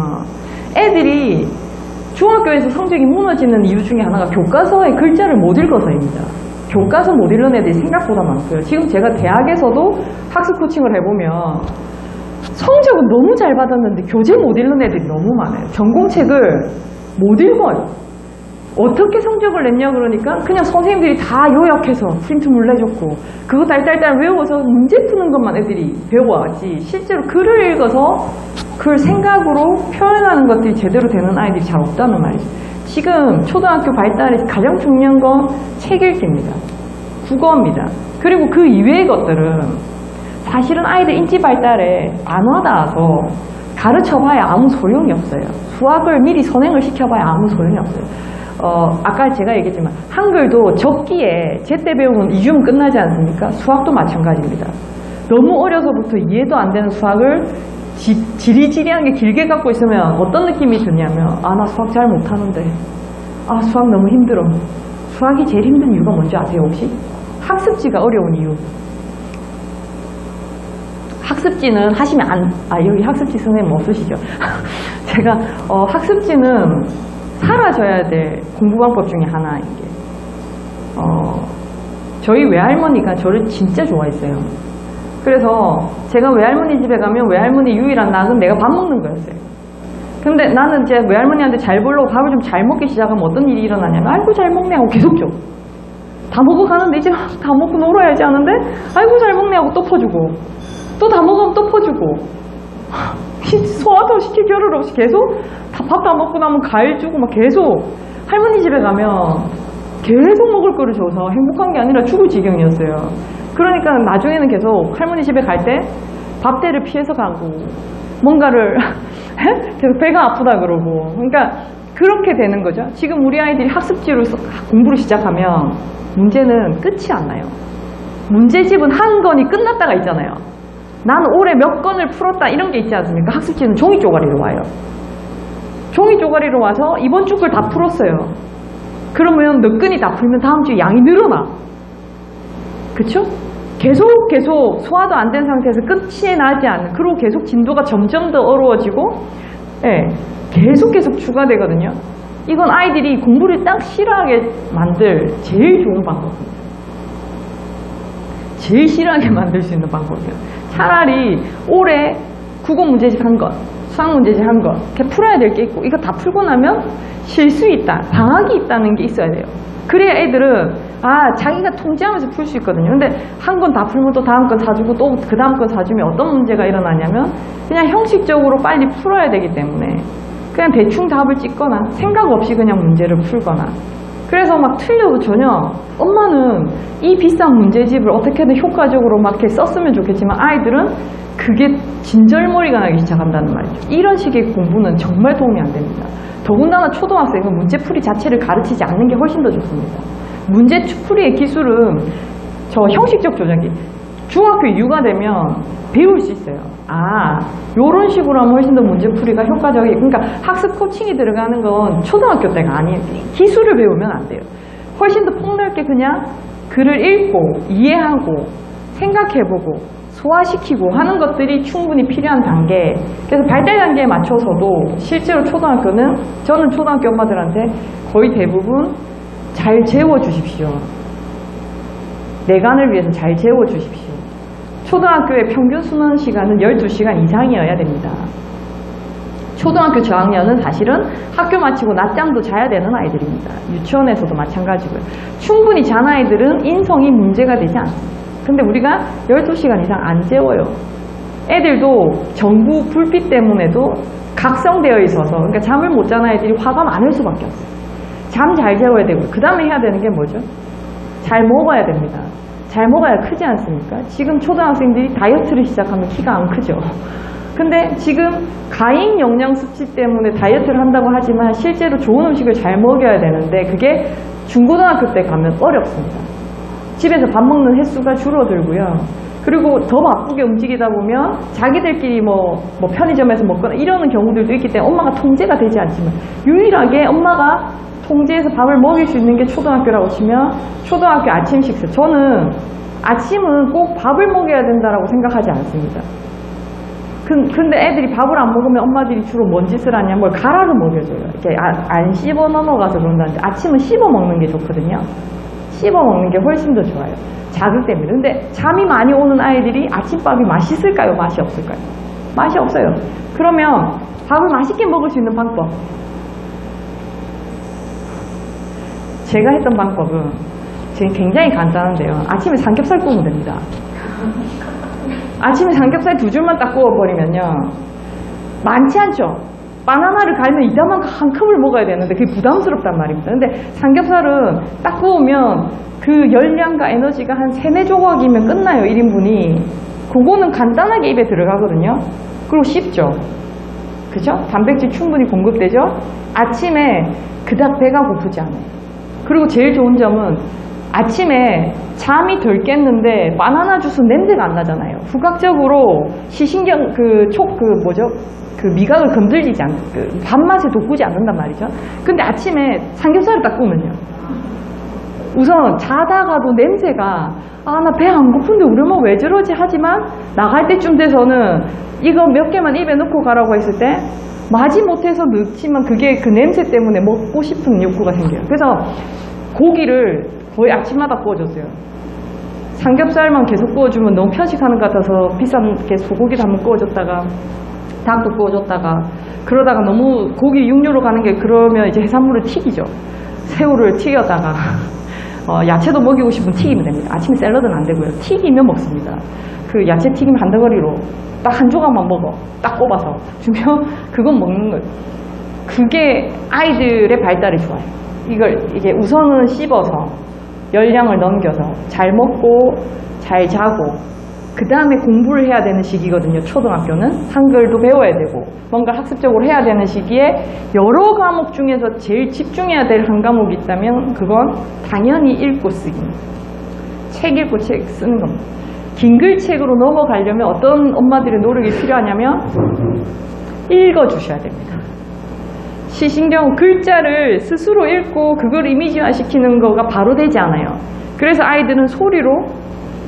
애들이 중학교에서 성적이 무너지는 이유 중에 하나가 교과서의 글자를 못 읽어서입니다. 교과서 못 읽는 애들이 생각보다 많고요. 지금 제가 대학에서도 학습 코칭을 해보면 성적은 너무 잘 받았는데 교재 못 읽는 애들이 너무 많아요. 전공책을 못 읽어요. 어떻게 성적을 냈냐 그러니까 그냥 선생님들이 다 요약해서 프린트물 내줬고 그거 딸딸딸 외워서 문제 푸는 것만 애들이 배워야지 실제로 글을 읽어서 그걸 생각으로 표현하는 것들이 제대로 되는 아이들이 잘 없다는 말이죠. 지금 초등학교 발달에 가장 중요한 건 책 읽기입니다. 국어입니다. 그리고 그 이외의 것들은 사실은 아이들 인지 발달에 안 와닿아서 가르쳐봐야 아무 소용이 없어요. 수학을 미리 선행을 시켜봐야 아무 소용이 없어요. 아까 제가 얘기했지만 한글도 적기에 제때 배우면 2주면 끝나지 않습니까? 수학도 마찬가지입니다. 너무 어려서부터 이해도 안 되는 수학을 지리지리한 게 길게 갖고 있으면 어떤 느낌이 드냐면 나 수학 잘 못하는데 수학 너무 힘들어. 수학이 제일 힘든 이유가 뭔지 아세요 혹시? 학습지가 어려운 이유. 학습지는 하시면 여기 학습지 선생님 없으시죠? 제가 학습지는 사라져야 될 공부방법 중에 하나인 게 저희 외할머니가 저를 진짜 좋아했어요. 그래서 제가 외할머니 집에 가면 외할머니 유일한 낙은 내가 밥 먹는 거였어요. 근데 나는 제 외할머니한테 잘 보려고 밥을 좀 잘 먹기 시작하면 어떤 일이 일어나냐면 아이고 잘 먹네 하고 계속 줘. 다 먹어가는데 이제 다 먹고 놀아야지 하는데 아이고 잘 먹네 하고 또 퍼주고 또 다 먹으면 또 퍼주고 소화도 시킬 겨를 없이 계속 밥 다 먹고 나면 과일 주고 막 계속 할머니 집에 가면 계속 먹을 거를 줘서 행복한 게 아니라 죽을 지경이었어요. 그러니까 나중에는 계속 할머니 집에 갈 때 밥대를 피해서 가고 뭔가를 계속 배가 아프다 그러고 그러니까 그렇게 되는 거죠. 지금 우리 아이들이 학습지로 공부를 시작하면 문제는 끝이 안 나요. 문제집은 한 건이 끝났다가 있잖아요. 나는 올해 몇 건을 풀었다 이런 게 있지 않습니까? 학습지는 종이 쪼가리로 와요. 종이 쪼가리로 와서 이번 주 걸 다 풀었어요. 그러면 몇 건이 다 풀면 다음 주에 양이 늘어나. 그쵸? 계속 소화도 안 된 상태에서 끝이 나지 않는, 그리고 계속 진도가 점점 더 어려워지고, 예, 계속 추가되거든요. 이건 아이들이 공부를 딱 싫어하게 만들 제일 좋은 방법입니다. 제일 싫어하게 만들 수 있는 방법이에요. 차라리 올해 국어 문제집 한 것, 수학 문제집 한 것, 이렇게 풀어야 될 게 있고, 이거 다 풀고 나면 쉴 수 있다, 방학이 있다는 게 있어야 돼요. 그래야 애들은 자기가 통제하면서 풀 수 있거든요. 근데 한 건 다 풀면 또 다음 건 사주고 또 그 다음 건 사주면 어떤 문제가 일어나냐면 그냥 형식적으로 빨리 풀어야 되기 때문에 그냥 대충 답을 찍거나 생각 없이 그냥 문제를 풀거나, 그래서 막 틀려도 전혀, 엄마는 이 비싼 문제집을 어떻게든 효과적으로 막 이렇게 썼으면 좋겠지만 아이들은 그게 진절머리가 나기 시작한다는 말이죠. 이런 식의 공부는 정말 도움이 안 됩니다. 더군다나 초등학생은 문제풀이 자체를 가르치지 않는 게 훨씬 더 좋습니다. 문제풀이의 기술은 저 형식적 조작이 중학교 이후가 되면 배울 수 있어요. 요런 식으로 하면 훨씬 더 문제풀이가 효과적이, 그러니까 학습 코칭이 들어가는 건 초등학교 때가 아니에요. 기술을 배우면 안 돼요. 훨씬 더 폭넓게 그냥 글을 읽고 이해하고 생각해보고 소화시키고 하는 것들이 충분히 필요한 단계. 그래서 발달 단계에 맞춰서도 실제로 초등학교는, 저는 초등학교 엄마들한테 거의 대부분 잘 재워주십시오. 내관을 위해서 잘 재워주십시오. 초등학교의 평균 수능 시간은 12시간 이상이어야 됩니다. 초등학교 저학년은 사실은 학교 마치고 낮잠도 자야 되는 아이들입니다. 유치원에서도 마찬가지고요. 충분히 잔 아이들은 인성이 문제가 되지 않습니다. 근데 우리가 12시간 이상 안 재워요. 애들도 전구 불빛 때문에도 각성되어 있어서, 그러니까 잠을 못 자는 아이들이 화가 많을 수밖에 없어요. 잠 잘 재워야 되고, 그 다음에 해야 되는 게 뭐죠? 잘 먹어야 됩니다. 잘 먹어야 크지 않습니까? 지금 초등학생들이 다이어트를 시작하면 키가 안 크죠. 근데 지금 가인 영양 수치 때문에 다이어트를 한다고 하지만 실제로 좋은 음식을 잘 먹여야 되는데 그게 중고등학교 때 가면 어렵습니다. 집에서 밥 먹는 횟수가 줄어들고요. 그리고 더 바쁘게 움직이다 보면 자기들끼리 뭐 편의점에서 먹거나 이러는 경우들도 있기 때문에 엄마가 통제가 되지 않지만, 유일하게 엄마가 통제해서 밥을 먹일 수 있는 게 초등학교라고 치면 초등학교 아침 식사. 저는 아침은 꼭 밥을 먹여야 된다라고 생각하지 않습니다. 근데 애들이 밥을 안 먹으면 엄마들이 주로 뭔 짓을 하냐, 뭘 갈아서 먹여줘요. 이렇게 안 씹어 넘어가서 그런다는데 아침은 씹어 먹는 게 좋거든요. 씹어 먹는 게 훨씬 더 좋아요. 자극됩니다. 근데 잠이 많이 오는 아이들이 아침밥이 맛있을까요? 맛이 없을까요? 맛이 없어요. 그러면 밥을 맛있게 먹을 수 있는 방법. 제가 했던 방법은 지금 굉장히 간단한데요. 아침에 삼겹살 구우면 됩니다. 아침에 삼겹살 2줄만 딱 구워버리면요. 많지 않죠? 바나나를 갈면 이따만큼 한 컵을 먹어야 되는데 그게 부담스럽단 말입니다. 근데 삼겹살은 딱 구우면 그 열량과 에너지가 한 3-4조각이면 끝나요, 1인분이. 그거는 간단하게 입에 들어가거든요. 그리고 씹죠. 그죠? 단백질 충분히 공급되죠? 아침에 그닥 배가 고프지 않아요. 그리고 제일 좋은 점은 아침에 잠이 덜 깼는데 바나나 주스 냄새가 안 나잖아요. 후각적으로 시신경 그 미각을 건들리지 않는, 밥맛에 돋구지 않는단 말이죠. 근데 아침에 삼겹살을 딱 구우면요. 우선 자다가도 냄새가 나 배 안 고픈데 우리 엄마 왜 저러지 하지만 나갈 때쯤 돼서는 이거 몇 개만 입에 넣고 가라고 했을 때 마지못해서 넣지만 그게 그 냄새 때문에 먹고 싶은 욕구가 생겨요. 그래서 고기를 거의 아침마다 구워줬어요. 삼겹살만 계속 구워주면 너무 편식하는 것 같아서 비싼 게 소고기도 한번 구워줬다가 닭도 구워줬다가, 그러다가 너무 고기 육류로 가는 게 그러면 이제 해산물을 튀기죠. 새우를 튀겨다가 야채도 먹이고 싶으면 튀기면 됩니다. 아침에 샐러드는 안 되고요. 튀기면 먹습니다. 그 야채 튀김 한 덩어리로 딱 한 조각만 먹어. 딱 꼽아서 주면 그건 먹는 거예요. 그게 아이들의 발달이 좋아요. 이게 우선은 씹어서 열량을 넘겨서 잘 먹고 잘 자고 그 다음에 공부를 해야 되는 시기거든요. 초등학교는 한글도 배워야 되고 뭔가 학습적으로 해야 되는 시기에 여러 과목 중에서 제일 집중해야 될 한 과목이 있다면 그건 당연히 읽고 쓰기입니다. 책 읽고 책 쓰는 겁니다. 긴 글책으로 넘어가려면 어떤 엄마들의 노력이 필요하냐면 읽어주셔야 됩니다. 시신경 글자를 스스로 읽고 그걸 이미지화 시키는 거가 바로 되지 않아요. 그래서 아이들은 소리로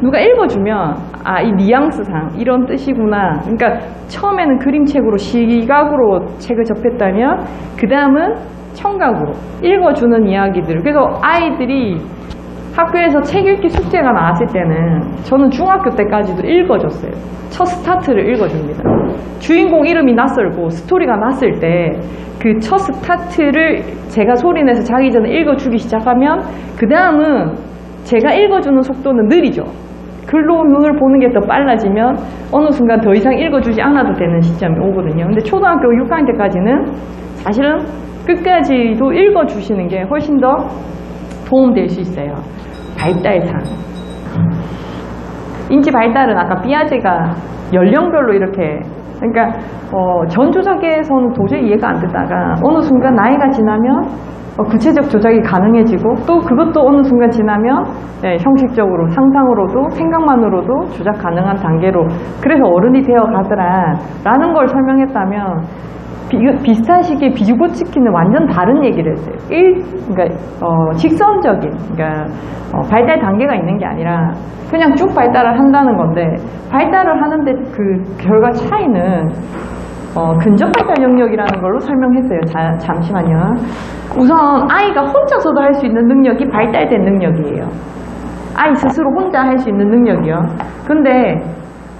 누가 읽어주면 아, 이 뉘앙스상 이런 뜻이구나. 그러니까 처음에는 그림책으로 시각으로 책을 접했다면 그 다음은 청각으로 읽어주는 이야기들. 그래서 아이들이 학교에서 책 읽기 숙제가 나왔을 때는 저는 중학교 때까지도 읽어줬어요. 첫 스타트를 읽어줍니다. 주인공 이름이 낯설고 스토리가 낯설 때 그 첫 스타트를 제가 소리내서 자기 전에 읽어주기 시작하면 그 다음은 제가 읽어주는 속도는 느리죠. 글로 눈을 보는 게 더 빨라지면 어느 순간 더 이상 읽어주지 않아도 되는 시점이 오거든요. 근데 초등학교 6학년 때까지는 사실은 끝까지도 읽어주시는 게 훨씬 더 도움될 수 있어요. 발달상. 인지 발달은 아까 피아제가 연령별로 이렇게 그러니까 전 조작에서는 도저히 이해가 안 되다가 어느 순간 나이가 지나면 구체적 조작이 가능해지고 또 그것도 어느 순간 지나면 형식적으로 상상으로도 생각만으로도 조작 가능한 단계로 그래서 어른이 되어 가더라 라는 걸 설명했다면 비슷한 시기에 비주고치키는 완전 다른 얘기를 했어요. 그러니까 직선적인 그러니까 발달 단계가 있는 게 아니라 그냥 쭉 발달을 한다는 건데 발달을 하는데 그 결과 차이는 근접 발달 영역이라는 걸로 설명했어요. 잠시만요. 우선 아이가 혼자서도 할 수 있는 능력이 발달된 능력이에요. 아이 스스로 혼자 할 수 있는 능력이요. 근데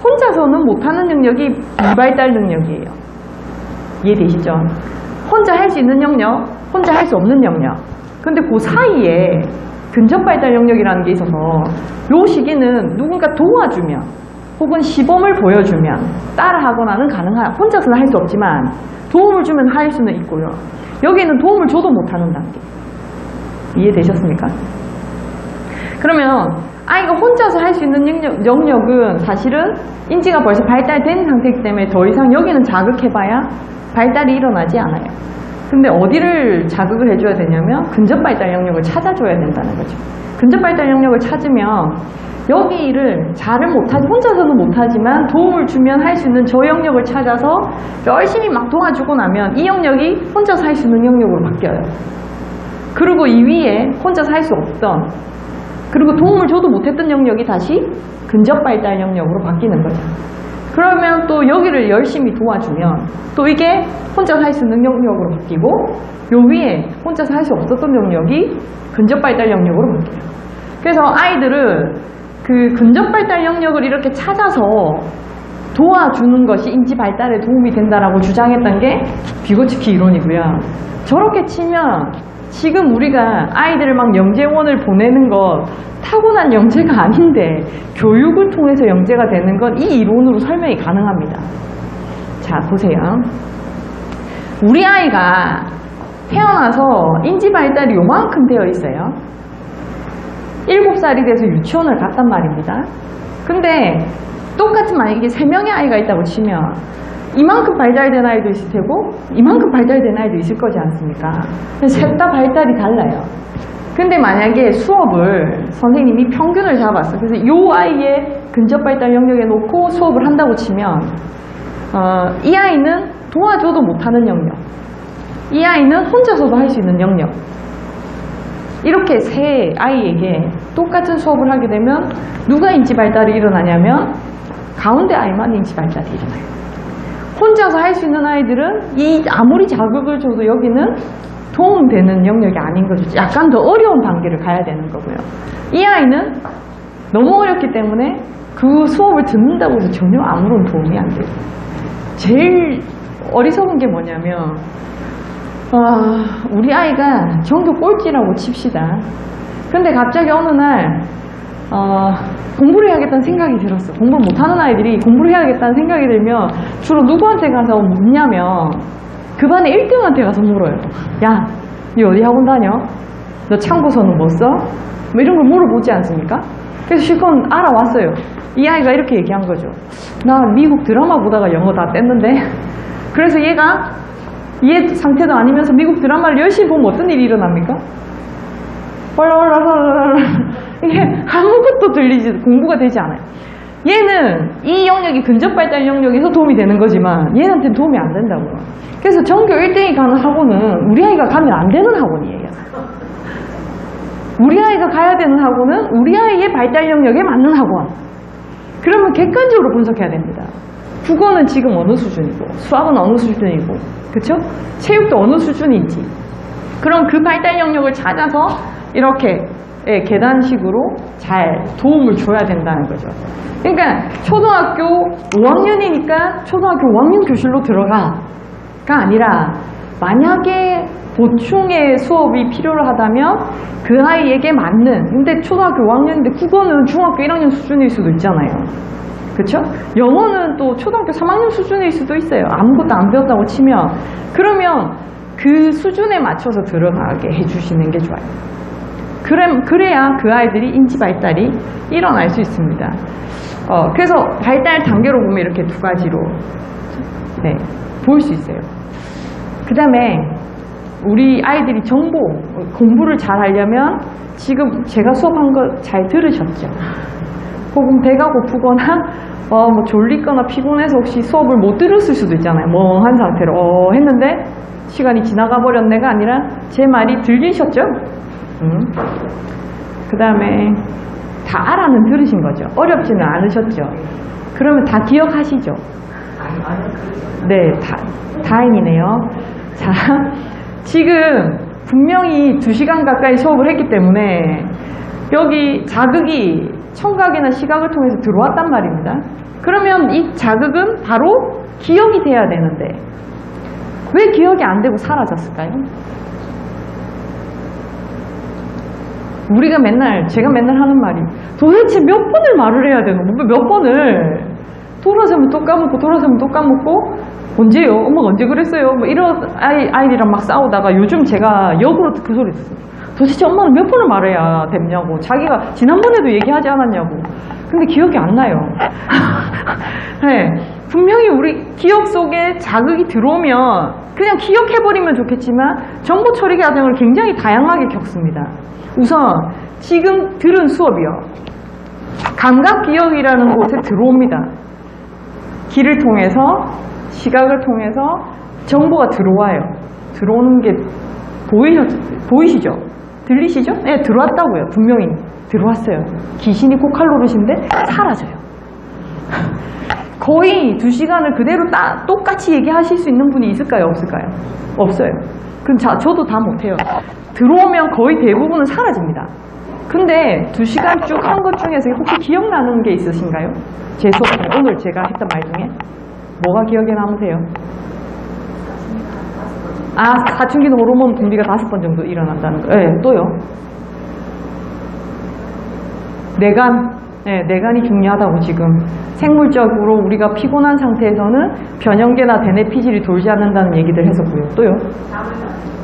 혼자서는 못하는 능력이 비발달 능력이에요. 이해되시죠? 혼자 할 수 있는 영역, 혼자 할 수 없는 영역. 근데 그 사이에 근접 발달 영역이라는 게 있어서 요 시기는 누군가 도와주면 혹은 시범을 보여주면 따라하거나는 가능한 혼자서는 할 수 없지만 도움을 주면 할 수는 있고요. 여기는 도움을 줘도 못하는 단계. 이해되셨습니까? 그러면 아이가 혼자서 할 수 있는 영역은 사실은 인지가 벌써 발달된 상태이기 때문에 더 이상 여기는 자극해봐야 발달이 일어나지 않아요. 근데 어디를 자극을 해줘야 되냐면 근접 발달 영역을 찾아줘야 된다는 거죠. 근접 발달 영역을 찾으면 여기를 잘은 못하지 혼자서는 못하지만 도움을 주면 할 수 있는 저 영역을 찾아서 열심히 막 도와주고 나면 이 영역이 혼자서 할 수 있는 영역으로 바뀌어요. 그리고 이 위에 혼자서 할 수 없던 그리고 도움을 줘도 못했던 영역이 다시 근접 발달 영역으로 바뀌는 거죠. 그러면 또 여기를 열심히 도와주면 또 이게 혼자서 할 수 있는 영역으로 바뀌고 요 위에 혼자서 할 수 없었던 영역이 근접 발달 영역으로 바뀌어요. 그래서 아이들은 그 근접 발달 영역을 이렇게 찾아서 도와주는 것이 인지 발달에 도움이 된다라고 주장했던 게 비고츠키 이론이고요. 저렇게 치면 지금 우리가 아이들을 막 영재원을 보내는 것 타고난 영재가 아닌데 교육을 통해서 영재가 되는 건 이 이론으로 설명이 가능합니다. 자, 보세요. 우리 아이가 태어나서 인지 발달이 요만큼 되어 있어요. 7살이 돼서 유치원을 갔단 말입니다. 근데 똑같이 만약에 3명의 아이가 있다고 치면 이만큼 발달된 아이도 있을 테고 이만큼 발달된 아이도 있을 거지 않습니까? 셋 다 발달이 달라요. 근데 만약에 수업을 선생님이 평균을 잡았어. 그래서 이 아이의 근접 발달 영역에 놓고 수업을 한다고 치면 이 아이는 도와줘도 못하는 영역, 이 아이는 혼자서도 할 수 있는 영역, 이렇게 세 아이에게 똑같은 수업을 하게 되면 누가 인지 발달이 일어나냐면 가운데 아이만 인지 발달이 일어나요. 혼자서 할 수 있는 아이들은 이 아무리 자극을 줘도 여기는 도움되는 영역이 아닌 거죠. 약간 더 어려운 단계를 가야 되는 거고요. 이 아이는 너무 어렵기 때문에 그 수업을 듣는다고 해서 전혀 아무런 도움이 안 돼요. 제일 어리석은 게 뭐냐면 우리 아이가 전교 꼴찌라고 칩시다. 근데 갑자기 어느 날 공부를 해야겠다는 생각이 들었어. 공부를 못하는 아이들이 공부를 해야겠다는 생각이 들면 주로 누구한테 가서 묻냐면 그 반에 1등한테 가서 물어요. 야, 니 어디 학원 다녀? 너 참고서는 뭐 써? 뭐 이런 걸 물어보지 않습니까? 그래서 실컷 알아왔어요. 이 아이가 이렇게 얘기한 거죠. 나 미국 드라마 보다가 영어 다 뗐는데 그래서 얘가 얘 상태도 아니면서 미국 드라마를 열심히 보면 어떤 일이 일어납니까? 이게 아무것도 들리지 공부가 되지 않아요. 얘는 이 영역이 근접 발달 영역에서 도움이 되는 거지만 얘한테는 도움이 안 된다고요. 그래서 전교 1등이 가는 학원은 우리 아이가 가면 안 되는 학원이에요. 우리 아이가 가야 되는 학원은 우리 아이의 발달 영역에 맞는 학원. 그러면 객관적으로 분석해야 됩니다. 국어는 지금 어느 수준이고 수학은 어느 수준이고 그쵸? 체육도 어느 수준인지 그럼 그 발달 영역을 찾아서 이렇게 계단식으로 잘 도움을 줘야 된다는 거죠. 그러니까 초등학교 5학년이니까 초등학교 5학년 교실로 들어가가 아니라 만약에 보충의 수업이 필요하다면 그 아이에게 맞는 근데 초등학교 5학년인데 국어는 중학교 1학년 수준일 수도 있잖아요. 그렇죠? 영어는 또 초등학교 3학년 수준일 수도 있어요. 아무것도 안 배웠다고 치면 그러면 그 수준에 맞춰서 들어가게 해주시는 게 좋아요. 그래야 그 아이들이 인지 발달이 일어날 수 있습니다. 그래서 발달 단계로 보면 이렇게 두 가지로 볼 수 있어요. 그 다음에 우리 아이들이 정보, 공부를 잘 하려면 지금 제가 수업한 거 잘 들으셨죠? 혹은 배가 고프거나 뭐 졸리거나 피곤해서 혹시 수업을 못 들었을 수도 있잖아요. 멍한 상태로 했는데 시간이 지나가 버렸네가 아니라 제 말이 들리셨죠? 그 다음에 다 알아는 들으신 거죠. 어렵지는 않으셨죠. 그러면 다 기억하시죠? 네, 다행이네요. 자, 지금 분명히 2시간 가까이 수업을 했기 때문에 여기 자극이 청각이나 시각을 통해서 들어왔단 말입니다. 그러면 이 자극은 바로 기억이 돼야 되는데 왜 기억이 안 되고 사라졌을까요? 제가 맨날 하는 말이 도대체 몇 번을 말을 해야 되노? 몇 번을 돌아서면 또 까먹고 돌아서면 또 까먹고 언제요? 엄마가 언제 그랬어요? 뭐 이런 아이들이랑 막 싸우다가 요즘 제가 역으로 그 소리 듣습니다. 도대체 엄마는 몇 번을 말해야 됐냐고 자기가 지난번에도 얘기하지 않았냐고 근데 기억이 안 나요. 네, 분명히 우리 기억 속에 자극이 들어오면 그냥 기억해버리면 좋겠지만 정보 처리 과정을 굉장히 다양하게 겪습니다. 우선 지금 들은 수업이요. 감각기억이라는 곳에 들어옵니다. 귀를 통해서 시각을 통해서 정보가 들어와요. 들어오는 게 보이시죠? 들리시죠? 네, 들어왔다고요. 분명히 들어왔어요. 귀신이 코칼 노릇인데 사라져요. 거의 2시간을 그대로 똑같이 얘기하실 수 있는 분이 있을까요? 없을까요? 없어요. 그럼 저도 다 못해요. 들어오면 거의 대부분은 사라집니다. 근데 2시간 쭉 한 것 중에서 혹시 기억나는 게 있으신가요? 제 수업 중에 오늘 제가 했던 말 중에 뭐가 기억에 남으세요? 사춘기는 호르몬 분비가 5번 정도 일어난다는 거. 네, 또요. 뇌간이 중요하다고 지금. 생물적으로 우리가 피곤한 상태에서는 변형계나 대뇌 피질이 돌지 않는다는 얘기들 했었고요. 또요.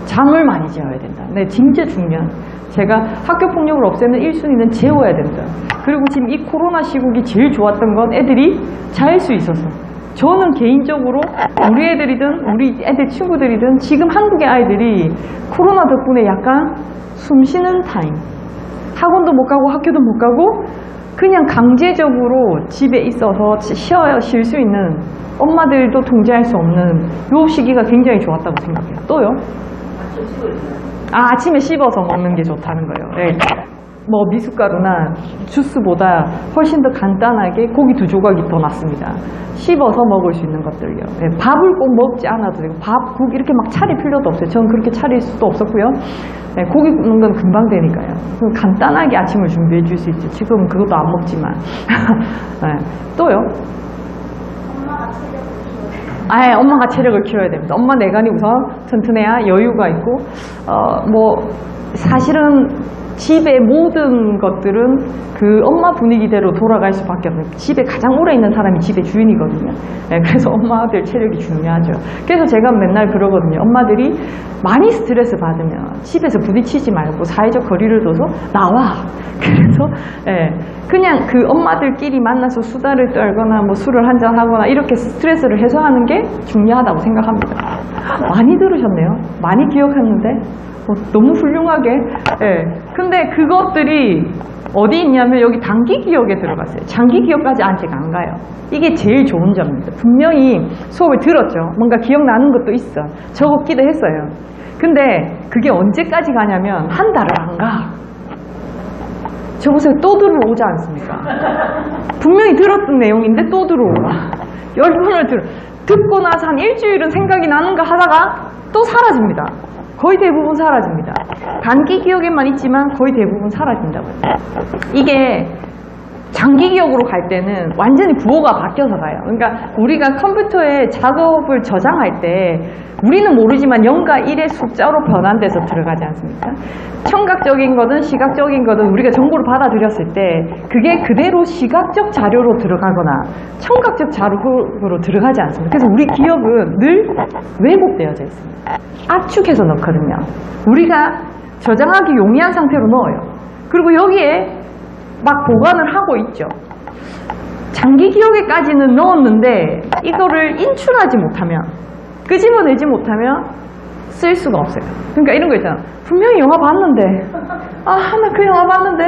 잠을 많이 재워야 된다. 네, 진짜 중요한. 제가 학교폭력을 없애는 1순위는 재워야 된다. 그리고 지금 이 코로나 시국이 제일 좋았던 건 애들이 잘 수 있어서. 저는 개인적으로 우리 애들이든 우리 애들 친구들이든 지금 한국의 아이들이 코로나 덕분에 약간 숨 쉬는 타임. 학원도 못 가고 학교도 못 가고 그냥 강제적으로 집에 있어서 쉴 수 있는 엄마들도 통제할 수 없는 요 시기가 굉장히 좋았다고 생각해요. 또요? 아침에 씹어서 먹는 게 좋다는 거예요. 네. 뭐 미숫가루나 주스보다 훨씬 더 간단하게 고기 2조각이 더 낫습니다. 씹어서 먹을 수 있는 것들요. 네. 밥을 꼭 먹지 않아도 되고 국 이렇게 막 차릴 필요도 없어요. 저는 그렇게 차릴 수도 없었고요. 네, 고기 굽는 건 금방 되니까요. 간단하게 아침을 준비해 줄 수 있죠. 지금 그것도 안 먹지만. 네. 또요? 엄마가 체력을 키워야 됩니다. 엄마 내간이 우선 튼튼해야 여유가 있고 사실은 집의 모든 것들은 그 엄마 분위기대로 돌아갈 수밖에 없어요. 집에 가장 오래 있는 사람이 집의 주인이거든요. 네, 그래서 엄마들 체력이 중요하죠. 그래서 제가 맨날 그러거든요. 엄마들이 많이 스트레스 받으면 집에서 부딪히지 말고 사회적 거리를 둬서 나와. 그래서 그냥 그 엄마들끼리 만나서 수다를 떨거나 뭐 술을 한잔하거나 이렇게 스트레스를 해소하는 게 중요하다고 생각합니다. 많이 들으셨네요. 많이 기억했는데 너무 훌륭하게. 근데 그것들이 어디 있냐면 여기 단기 기억에 들어갔어요. 장기 기억까지 아직 안 가요. 이게 제일 좋은 점입니다. 분명히 수업을 들었죠. 뭔가 기억나는 것도 있어. 적었기도 했어요. 근데 그게 언제까지 가냐면 한 달을 안 가. 저 보세요. 또 들어오지 않습니까? 분명히 들었던 내용인데 또 들어오라. 10번을 듣고 나서 한 일주일은 생각이 나는가 하다가 또 사라집니다. 거의 대부분 사라집니다. 단기 기억에만 있지만 거의 대부분 사라진다고요. 이게 장기 기억으로 갈 때는 완전히 부호가 바뀌어서 가요. 그러니까 우리가 컴퓨터에 작업을 저장할 때 우리는 모르지만 0과 1의 숫자로 변환돼서 들어가지 않습니까? 청각적인 거든 시각적인 거든 우리가 정보를 받아들였을 때 그게 그대로 시각적 자료로 들어가거나 청각적 자료로 들어가지 않습니다. 그래서 우리 기억은 늘 왜곡되어져 있습니다. 압축해서 넣거든요. 우리가 저장하기 용이한 상태로 넣어요. 그리고 여기에 막 보관을 하고 있죠. 장기 기억에까지는 넣었는데 이거를 인출하지 못하면, 끄집어내지 못하면 쓸 수가 없어요. 그러니까 이런 거 있잖아. 분명히 영화 봤는데 나 그 영화 봤는데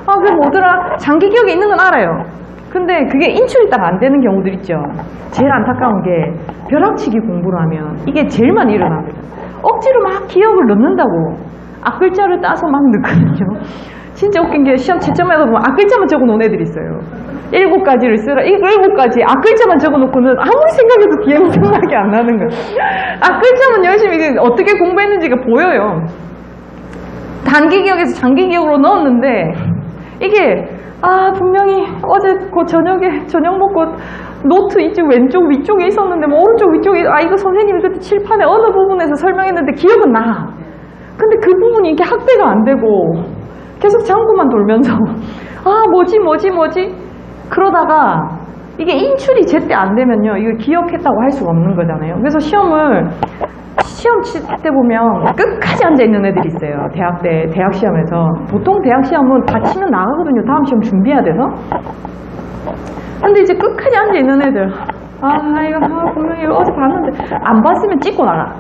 그게 뭐더라. 장기 기억에 있는 건 알아요. 근데 그게 인출이 딱 안 되는 경우들 있죠. 제일 안타까운 게 벼락치기 공부를 하면 이게 제일 많이 일어납니다. 억지로 막 기억을 넣는다고 앞글자를 따서 막 넣거든요. 진짜 웃긴 게 시험 채점에서 보면 앞글자만 적어놓은 애들이 있어요. 7가지를 쓰라. 7가지 앞글자만 적어놓고는 아무리 생각해도 뒤에는 생각이 안 나는 거예요. 앞글자만 열심히 어떻게 공부했는지가 보여요. 단기 기억에서 장기 기억으로 넣었는데 이게 분명히 어제 그 저녁에 저녁 먹고 노트 이쪽 왼쪽 위쪽에 있었는데 뭐 오른쪽 위쪽에 이거 선생님이 그때 칠판에 어느 부분에서 설명했는데 기억은 나. 근데 그 부분이 이렇게 학대가 안 되고 계속 장구만 돌면서 뭐지 그러다가 이게 인출이 제때 안 되면요 이거 기억했다고 할 수가 없는 거잖아요. 그래서 시험 칠 때 보면 끝까지 앉아 있는 애들이 있어요. 대학 시험에서 보통 대학 시험은 다 치면 나가거든요. 다음 시험 준비해야 돼서. 근데 이제 끝까지 앉아 있는 애들 이거 분명히 어제 봤는데 안 봤으면 찍고 나가.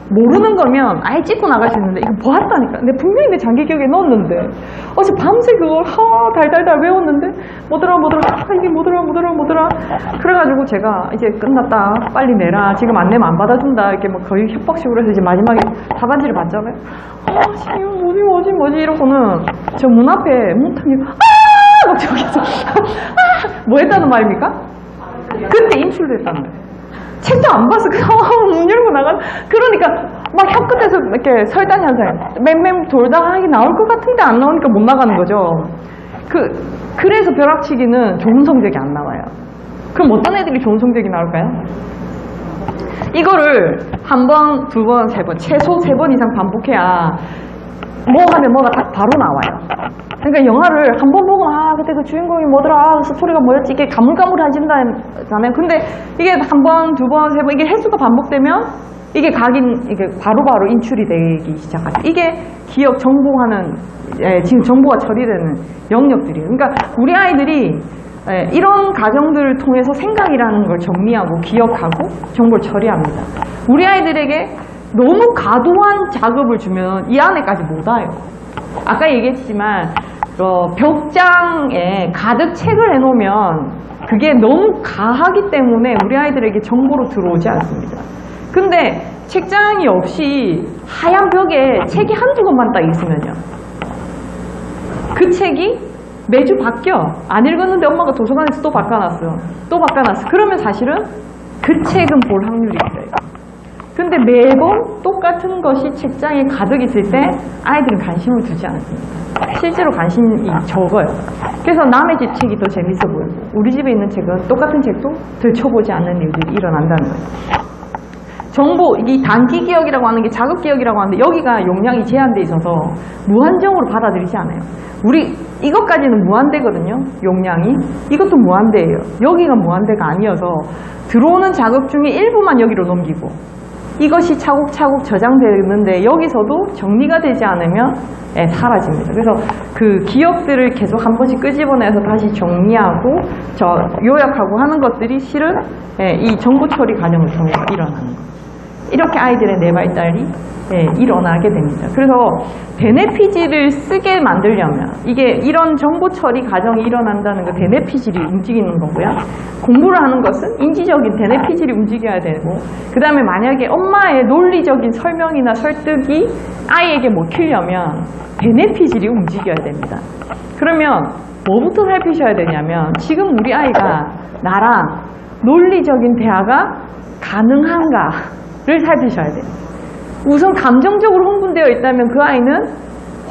모르는 거면 아예 찍고 나갈 수 있는데 이거 보았다니까. 근데 분명히 내 장기 기억에 넣었는데 어제 밤새 그걸 달달달 외웠는데 뭐더라 이게 뭐더라 그래가지고 제가 이제 끝났다 빨리 내라 지금 안 내면 안 받아준다 이렇게 뭐 거의 협박식으로 해서 이제 마지막에 답안지를 받잖아요. 지금 뭐지 이러고는 저 문 앞에 문턱이 막 저기서 뭐 했다는 말입니까? 그때 인출됐다는 거예요. 책도 안 봐서 문 열고 나가. 그러니까 막 혀끝에서 이렇게 설단 현상 맴맴 돌다가 이게 나올 것 같은데 안 나오니까 못 나가는 거죠. 그래서 벼락치기는 좋은 성적이 안 나와요. 그럼 어떤 애들이 좋은 성적이 나올까요? 이거를 한 번, 두 번, 세 번, 최소 3번 이상 반복해야 뭐 하면 뭐가 딱 바로 나와요. 그러니까 영화를 한 번 보고 그때 그 주인공이 뭐더라 스토리가 뭐였지 이게 가물가물해진다잖아요. 근데 이게 한 번, 두 번, 세 번 이게 횟수가 반복되면 이게 이게 바로바로 인출이 되기 시작하죠. 이게 기억 정보하는 지금 정보가 처리되는 영역들이에요. 그러니까 우리 아이들이 이런 과정들을 통해서 생각이라는 걸 정리하고 기억하고 정보를 처리합니다. 우리 아이들에게 너무 과도한 작업을 주면 이 안에까지 못 와요. 아까 얘기했지만 벽장에 가득 책을 해놓으면 그게 너무 가하기 때문에 우리 아이들에게 정보로 들어오지 않습니다. 근데 책장이 없이 하얀 벽에 책이 한두 권만 딱 있으면요 그 책이 매주 바뀌어. 안 읽었는데 엄마가 도서관에서 또 바꿔놨어. 그러면 사실은 그 책은 볼 확률이 있어요. 근데 매번 똑같은 것이 책장에 가득 있을 때 아이들은 관심을 두지 않습니다. 실제로 관심이 적어요. 그래서 남의 집 책이 더 재밌어 보이고 우리 집에 있는 책은 똑같은 책도 들춰보지 않는 일들이 일어난다는 거예요. 정보, 이 단기 기억이라고 하는 게 자극 기억이라고 하는데 여기가 용량이 제한돼 있어서 무한정으로 받아들이지 않아요. 이것까지는 무한대거든요. 용량이. 이것도 무한대예요. 여기가 무한대가 아니어서 들어오는 자극 중에 일부만 여기로 넘기고 이것이 차곡차곡 저장되는데 여기서도 정리가 되지 않으면 사라집니다. 그래서 그 기억들을 계속 한 번씩 끄집어내서 다시 정리하고 요약하고 하는 것들이 실은 이 정보 처리 과정을 통해서 일어나는 거예요. 이렇게 아이들의 뇌발달이 일어나게 됩니다. 그래서 대뇌피질을 쓰게 만들려면 이게 이런 정보 처리 과정이 일어난다는 거 대뇌피질이 움직이는 거고요. 공부를 하는 것은 인지적인 대뇌피질이 움직여야 되고 그 다음에 만약에 엄마의 논리적인 설명이나 설득이 아이에게 먹히려면 대뇌피질이 움직여야 됩니다. 그러면 뭐부터 살피셔야 되냐면 지금 우리 아이가 나랑 논리적인 대화가 가능한가를 살피셔야 돼요. 우선 감정적으로 흥분되어 있다면 그 아이는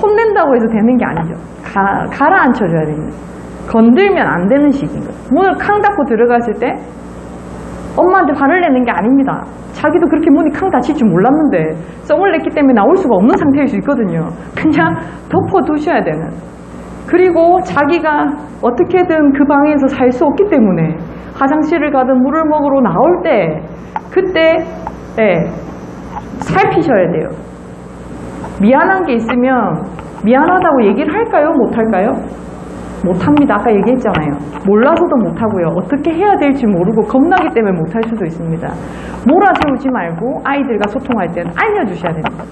혼낸다고 해서 되는 게 아니죠. 가라앉혀줘야 됩니다. 건들면 안 되는 시기인 거예요. 문을 캉 닫고 들어갔을 때 엄마한테 화를 내는 게 아닙니다. 자기도 그렇게 문이 캉 닫힐 줄 몰랐는데 썽을 냈기 때문에 나올 수가 없는 상태일 수 있거든요. 그냥 덮어두셔야 되는. 그리고 자기가 어떻게든 그 방에서 살 수 없기 때문에 화장실을 가든 물을 먹으러 나올 때 그때 살피셔야 돼요. 미안한 게 있으면 미안하다고 얘기를 할까요? 못할까요? 못합니다. 아까 얘기했잖아요. 몰라서도 못하고요. 어떻게 해야 될지 모르고 겁나기 때문에 못할 수도 있습니다. 몰아세우지 말고 아이들과 소통할 때는 알려주셔야 됩니다.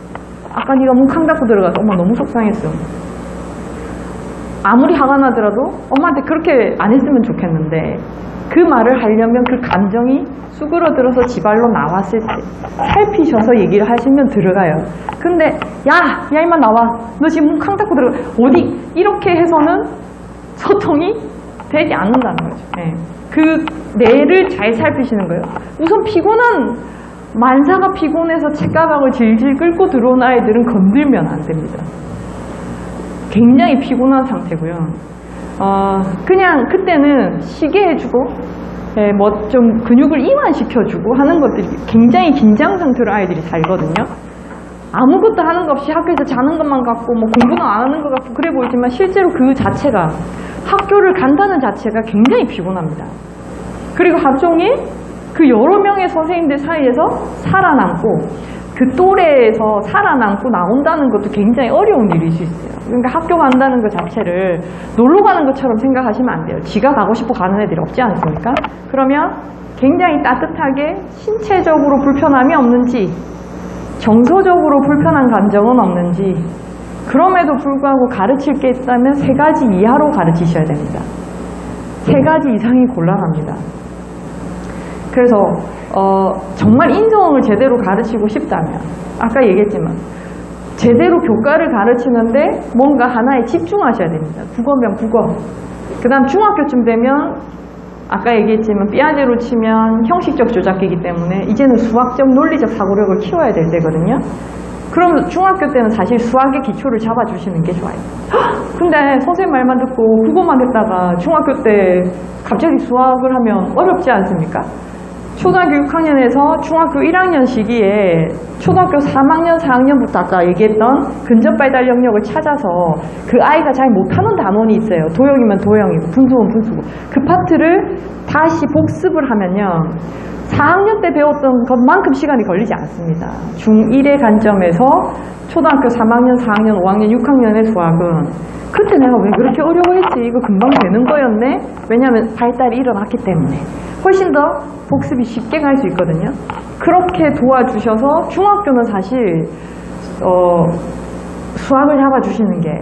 아까 네가 문 캉 닫고 들어가서 엄마 너무 속상했어. 아무리 화가 나더라도 엄마한테 그렇게 안 했으면 좋겠는데 그 말을 하려면 그 감정이 수그러들어서 지발로 나왔을 때 살피셔서 얘기를 하시면 들어가요. 근데 야 임마 나와. 너 지금 문 캉 닫고 들어가. 어디? 이렇게 해서는 소통이 되지 않는다는 거죠. 그 뇌를 잘 살피시는 거예요. 우선 피곤한 만사가 피곤해서 책가방을 질질 끌고 들어온 아이들은 건들면 안 됩니다. 굉장히 피곤한 상태고요. 그냥 그때는 쉬게 해주고 뭐 좀 근육을 이완시켜주고 하는 것들이 굉장히 긴장 상태로 아이들이 살거든요. 아무것도 하는 것 없이 학교에서 자는 것만 같고 뭐 공부는 안 하는 것 같고 그래 보이지만 실제로 그 자체가 학교를 간다는 자체가 굉장히 피곤합니다. 그리고 하루 종일 그 여러 명의 선생님들 사이에서 살아남고 그 또래에서 살아남고 나온다는 것도 굉장히 어려운 일일 수 있어요. 그러니까 학교 간다는 것 자체를 놀러 가는 것처럼 생각하시면 안 돼요. 지가 가고 싶어 가는 애들이 없지 않습니까? 그러면 굉장히 따뜻하게 신체적으로 불편함이 없는지 정서적으로 불편한 감정은 없는지 그럼에도 불구하고 가르칠 게 있다면 3가지 이하로 가르치셔야 됩니다. 3가지 이상이 곤란합니다. 그래서 정말 인성을 제대로 가르치고 싶다면 아까 얘기했지만 제대로 교과를 가르치는데 뭔가 하나에 집중하셔야 됩니다. 국어면 국어. 그 다음 중학교쯤 되면 아까 얘기했지만 삐아제로 치면 형식적 조작기이기 때문에 이제는 수학적 논리적 사고력을 키워야 될 때거든요. 그럼 중학교 때는 사실 수학의 기초를 잡아주시는 게 좋아요. 근데 선생님 말만 듣고 국어만 했다가 중학교 때 갑자기 수학을 하면 어렵지 않습니까? 초등학교 6학년에서 중학교 1학년 시기에 초등학교 3학년, 4학년부터 아까 얘기했던 근접 발달 영역을 찾아서 그 아이가 잘 못하는 단원이 있어요. 도형이면 도형이고 분수면 분수고 그 파트를 다시 복습을 하면요. 4학년 때 배웠던 것만큼 시간이 걸리지 않습니다. 중1의 관점에서 초등학교 3학년, 4학년, 5학년, 6학년의 수학은 그때 내가 왜 그렇게 어려워했지? 이거 금방 되는 거였네? 왜냐하면 발달이 일어났기 때문에 훨씬 더 복습이 쉽게 갈 수 있거든요. 그렇게 도와주셔서 중학교는 사실 수학을 잡아주시는 게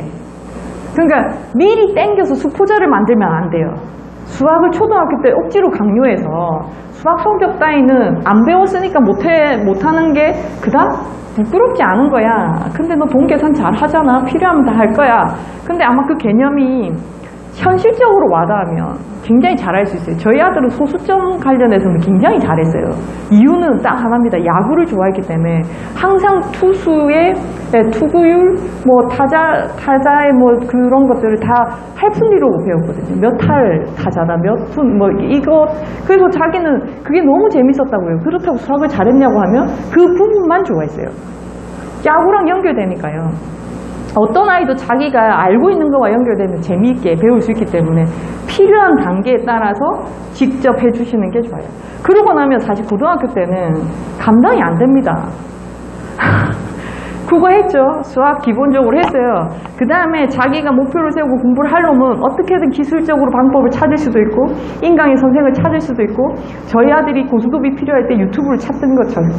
그러니까 미리 땡겨서 수포자를 만들면 안 돼요. 수학을 초등학교 때 억지로 강요해서 수학 성격 따위는 안 배웠으니까 못하는 게 그닥 부끄럽지 않은 거야. 근데 너 돈 계산 잘 하잖아. 필요하면 다 할 거야. 근데 아마 그 개념이 현실적으로 와닿으면 굉장히 잘할 수 있어요. 저희 아들은 소수점 관련해서는 굉장히 잘했어요. 이유는 딱 하나입니다. 야구를 좋아했기 때문에 항상 투수의 투구율, 뭐 타자의 뭐 그런 것들을 다 할푼리로 배웠거든요. 몇 할 타자다, 몇 푼, 뭐 이거. 그래서 자기는 그게 너무 재밌었다고요. 그렇다고 수학을 잘했냐고 하면 그 부분만 좋아했어요. 야구랑 연결되니까요. 어떤 아이도 자기가 알고 있는 거와 연결되면 재미있게 배울 수 있기 때문에 필요한 단계에 따라서 직접 해주시는 게 좋아요. 그러고 나면 사실 고등학교 때는 감당이 안 됩니다. 국어 했죠. 수학 기본적으로 했어요. 그 다음에 자기가 목표를 세우고 공부를 할 놈은 어떻게든 기술적으로 방법을 찾을 수도 있고 인강의 선생을 찾을 수도 있고 저희 아들이 고스톱이 필요할 때 유튜브를 찾던 것처럼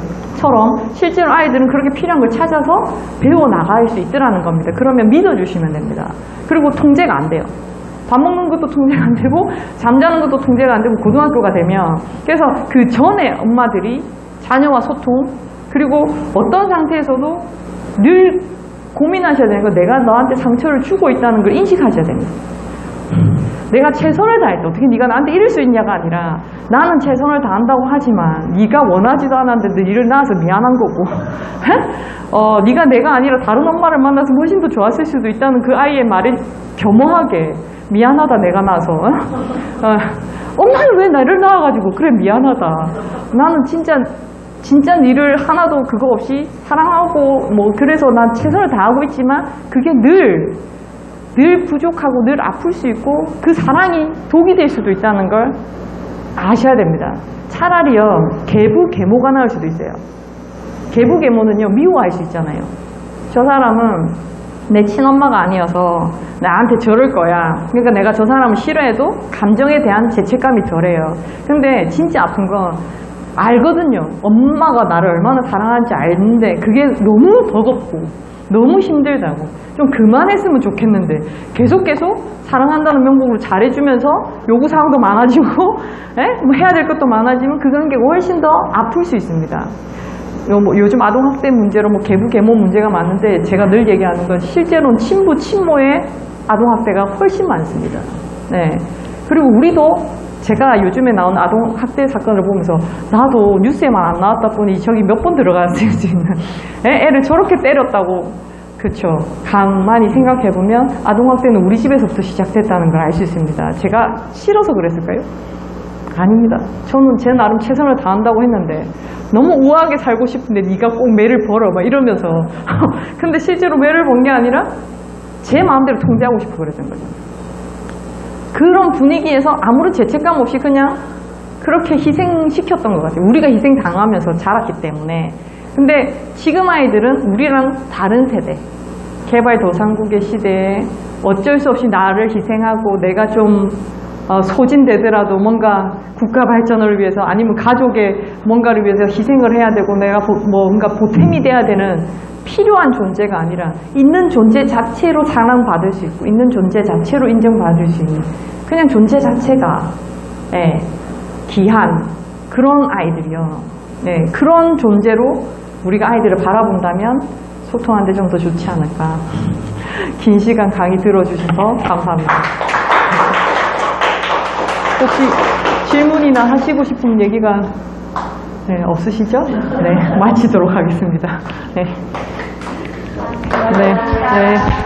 실제로 아이들은 그렇게 필요한 걸 찾아서 배워나갈 수 있더라는 겁니다. 그러면 믿어주시면 됩니다. 그리고 통제가 안 돼요. 밥 먹는 것도 통제가 안 되고 잠자는 것도 통제가 안 되고 고등학교가 되면 그래서 그 전에 엄마들이 자녀와 소통 그리고 어떤 상태에서도 늘 고민하셔야 되는 건 내가 너한테 상처를 주고 있다는 걸 인식하셔야 됩니다. 내가 최선을 다할 때 어떻게 네가 나한테 이럴 수 있냐가 아니라 나는 최선을 다한다고 하지만 네가 원하지도 않았는데 너를 낳아서 미안한 거고 네가 내가 아니라 다른 엄마를 만나서 훨씬 더 좋았을 수도 있다는 그 아이의 말을 겸허하게 미안하다 내가 낳아서 엄마는 왜 나를 낳아가지고 그래 미안하다 나는 진짜 니를 하나도 그거 없이 사랑하고 뭐 그래서 난 최선을 다하고 있지만 그게 늘 부족하고 늘 아플 수 있고 그 사랑이 독이 될 수도 있다는 걸 아셔야 됩니다. 차라리요 계부계모가 나을 수도 있어요. 계부계모는요 미워할 수 있잖아요. 저 사람은 내 친엄마가 아니어서 나한테 저럴 거야. 그러니까 내가 저 사람을 싫어해도 감정에 대한 죄책감이 덜해요. 근데 진짜 아픈 건 알거든요. 엄마가 나를 얼마나 사랑하는지 알는데 그게 너무 버겁고 너무 힘들다고 좀 그만했으면 좋겠는데 계속 사랑한다는 명목으로 잘해주면서 요구사항도 많아지고 뭐 해야 될 것도 많아지면 그 관계가 훨씬 더 아플 수 있습니다. 요즘 아동학대 문제로 계부계모 문제가 많은데 제가 늘 얘기하는 건 실제로는 친부, 친모의 아동학대가 훨씬 많습니다. 네. 그리고 우리도 제가 요즘에 나온 아동학대 사건을 보면서 나도 뉴스에만 안 나왔다 보니 저기 몇 번 들어갔어요. 애를 저렇게 때렸다고. 그렇죠. 가만히 생각해보면 아동학대는 우리 집에서부터 시작됐다는 걸 알 수 있습니다. 제가 싫어서 그랬을까요? 아닙니다. 저는 제 나름 최선을 다한다고 했는데 너무 우아하게 살고 싶은데 네가 꼭 매를 벌어 막 이러면서 근데 실제로 매를 번 게 아니라 제 마음대로 통제하고 싶어 그랬던 거죠. 그런 분위기에서 아무런 죄책감 없이 그냥 그렇게 희생시켰던 것 같아요. 우리가 희생당하면서 자랐기 때문에. 근데 지금 아이들은 우리랑 다른 세대, 개발도상국의 시대에 어쩔 수 없이 나를 희생하고 내가 좀 소진되더라도 뭔가 국가 발전을 위해서 아니면 가족의 뭔가를 위해서 희생을 해야 되고 내가 뭔가 보탬이 돼야 되는 필요한 존재가 아니라 있는 존재 자체로 사랑받을 수 있고 있는 존재 자체로 인정받을 수 있는 그냥 존재 자체가 귀한 그런 아이들이요. 네, 그런 존재로 우리가 아이들을 바라본다면 소통하는데 좀 더 좋지 않을까. 긴 시간 강의 들어주셔서 감사합니다. 혹시 질문이나 하시고 싶은 얘기가 없으시죠? 네, 마치도록 하겠습니다. 네. 네.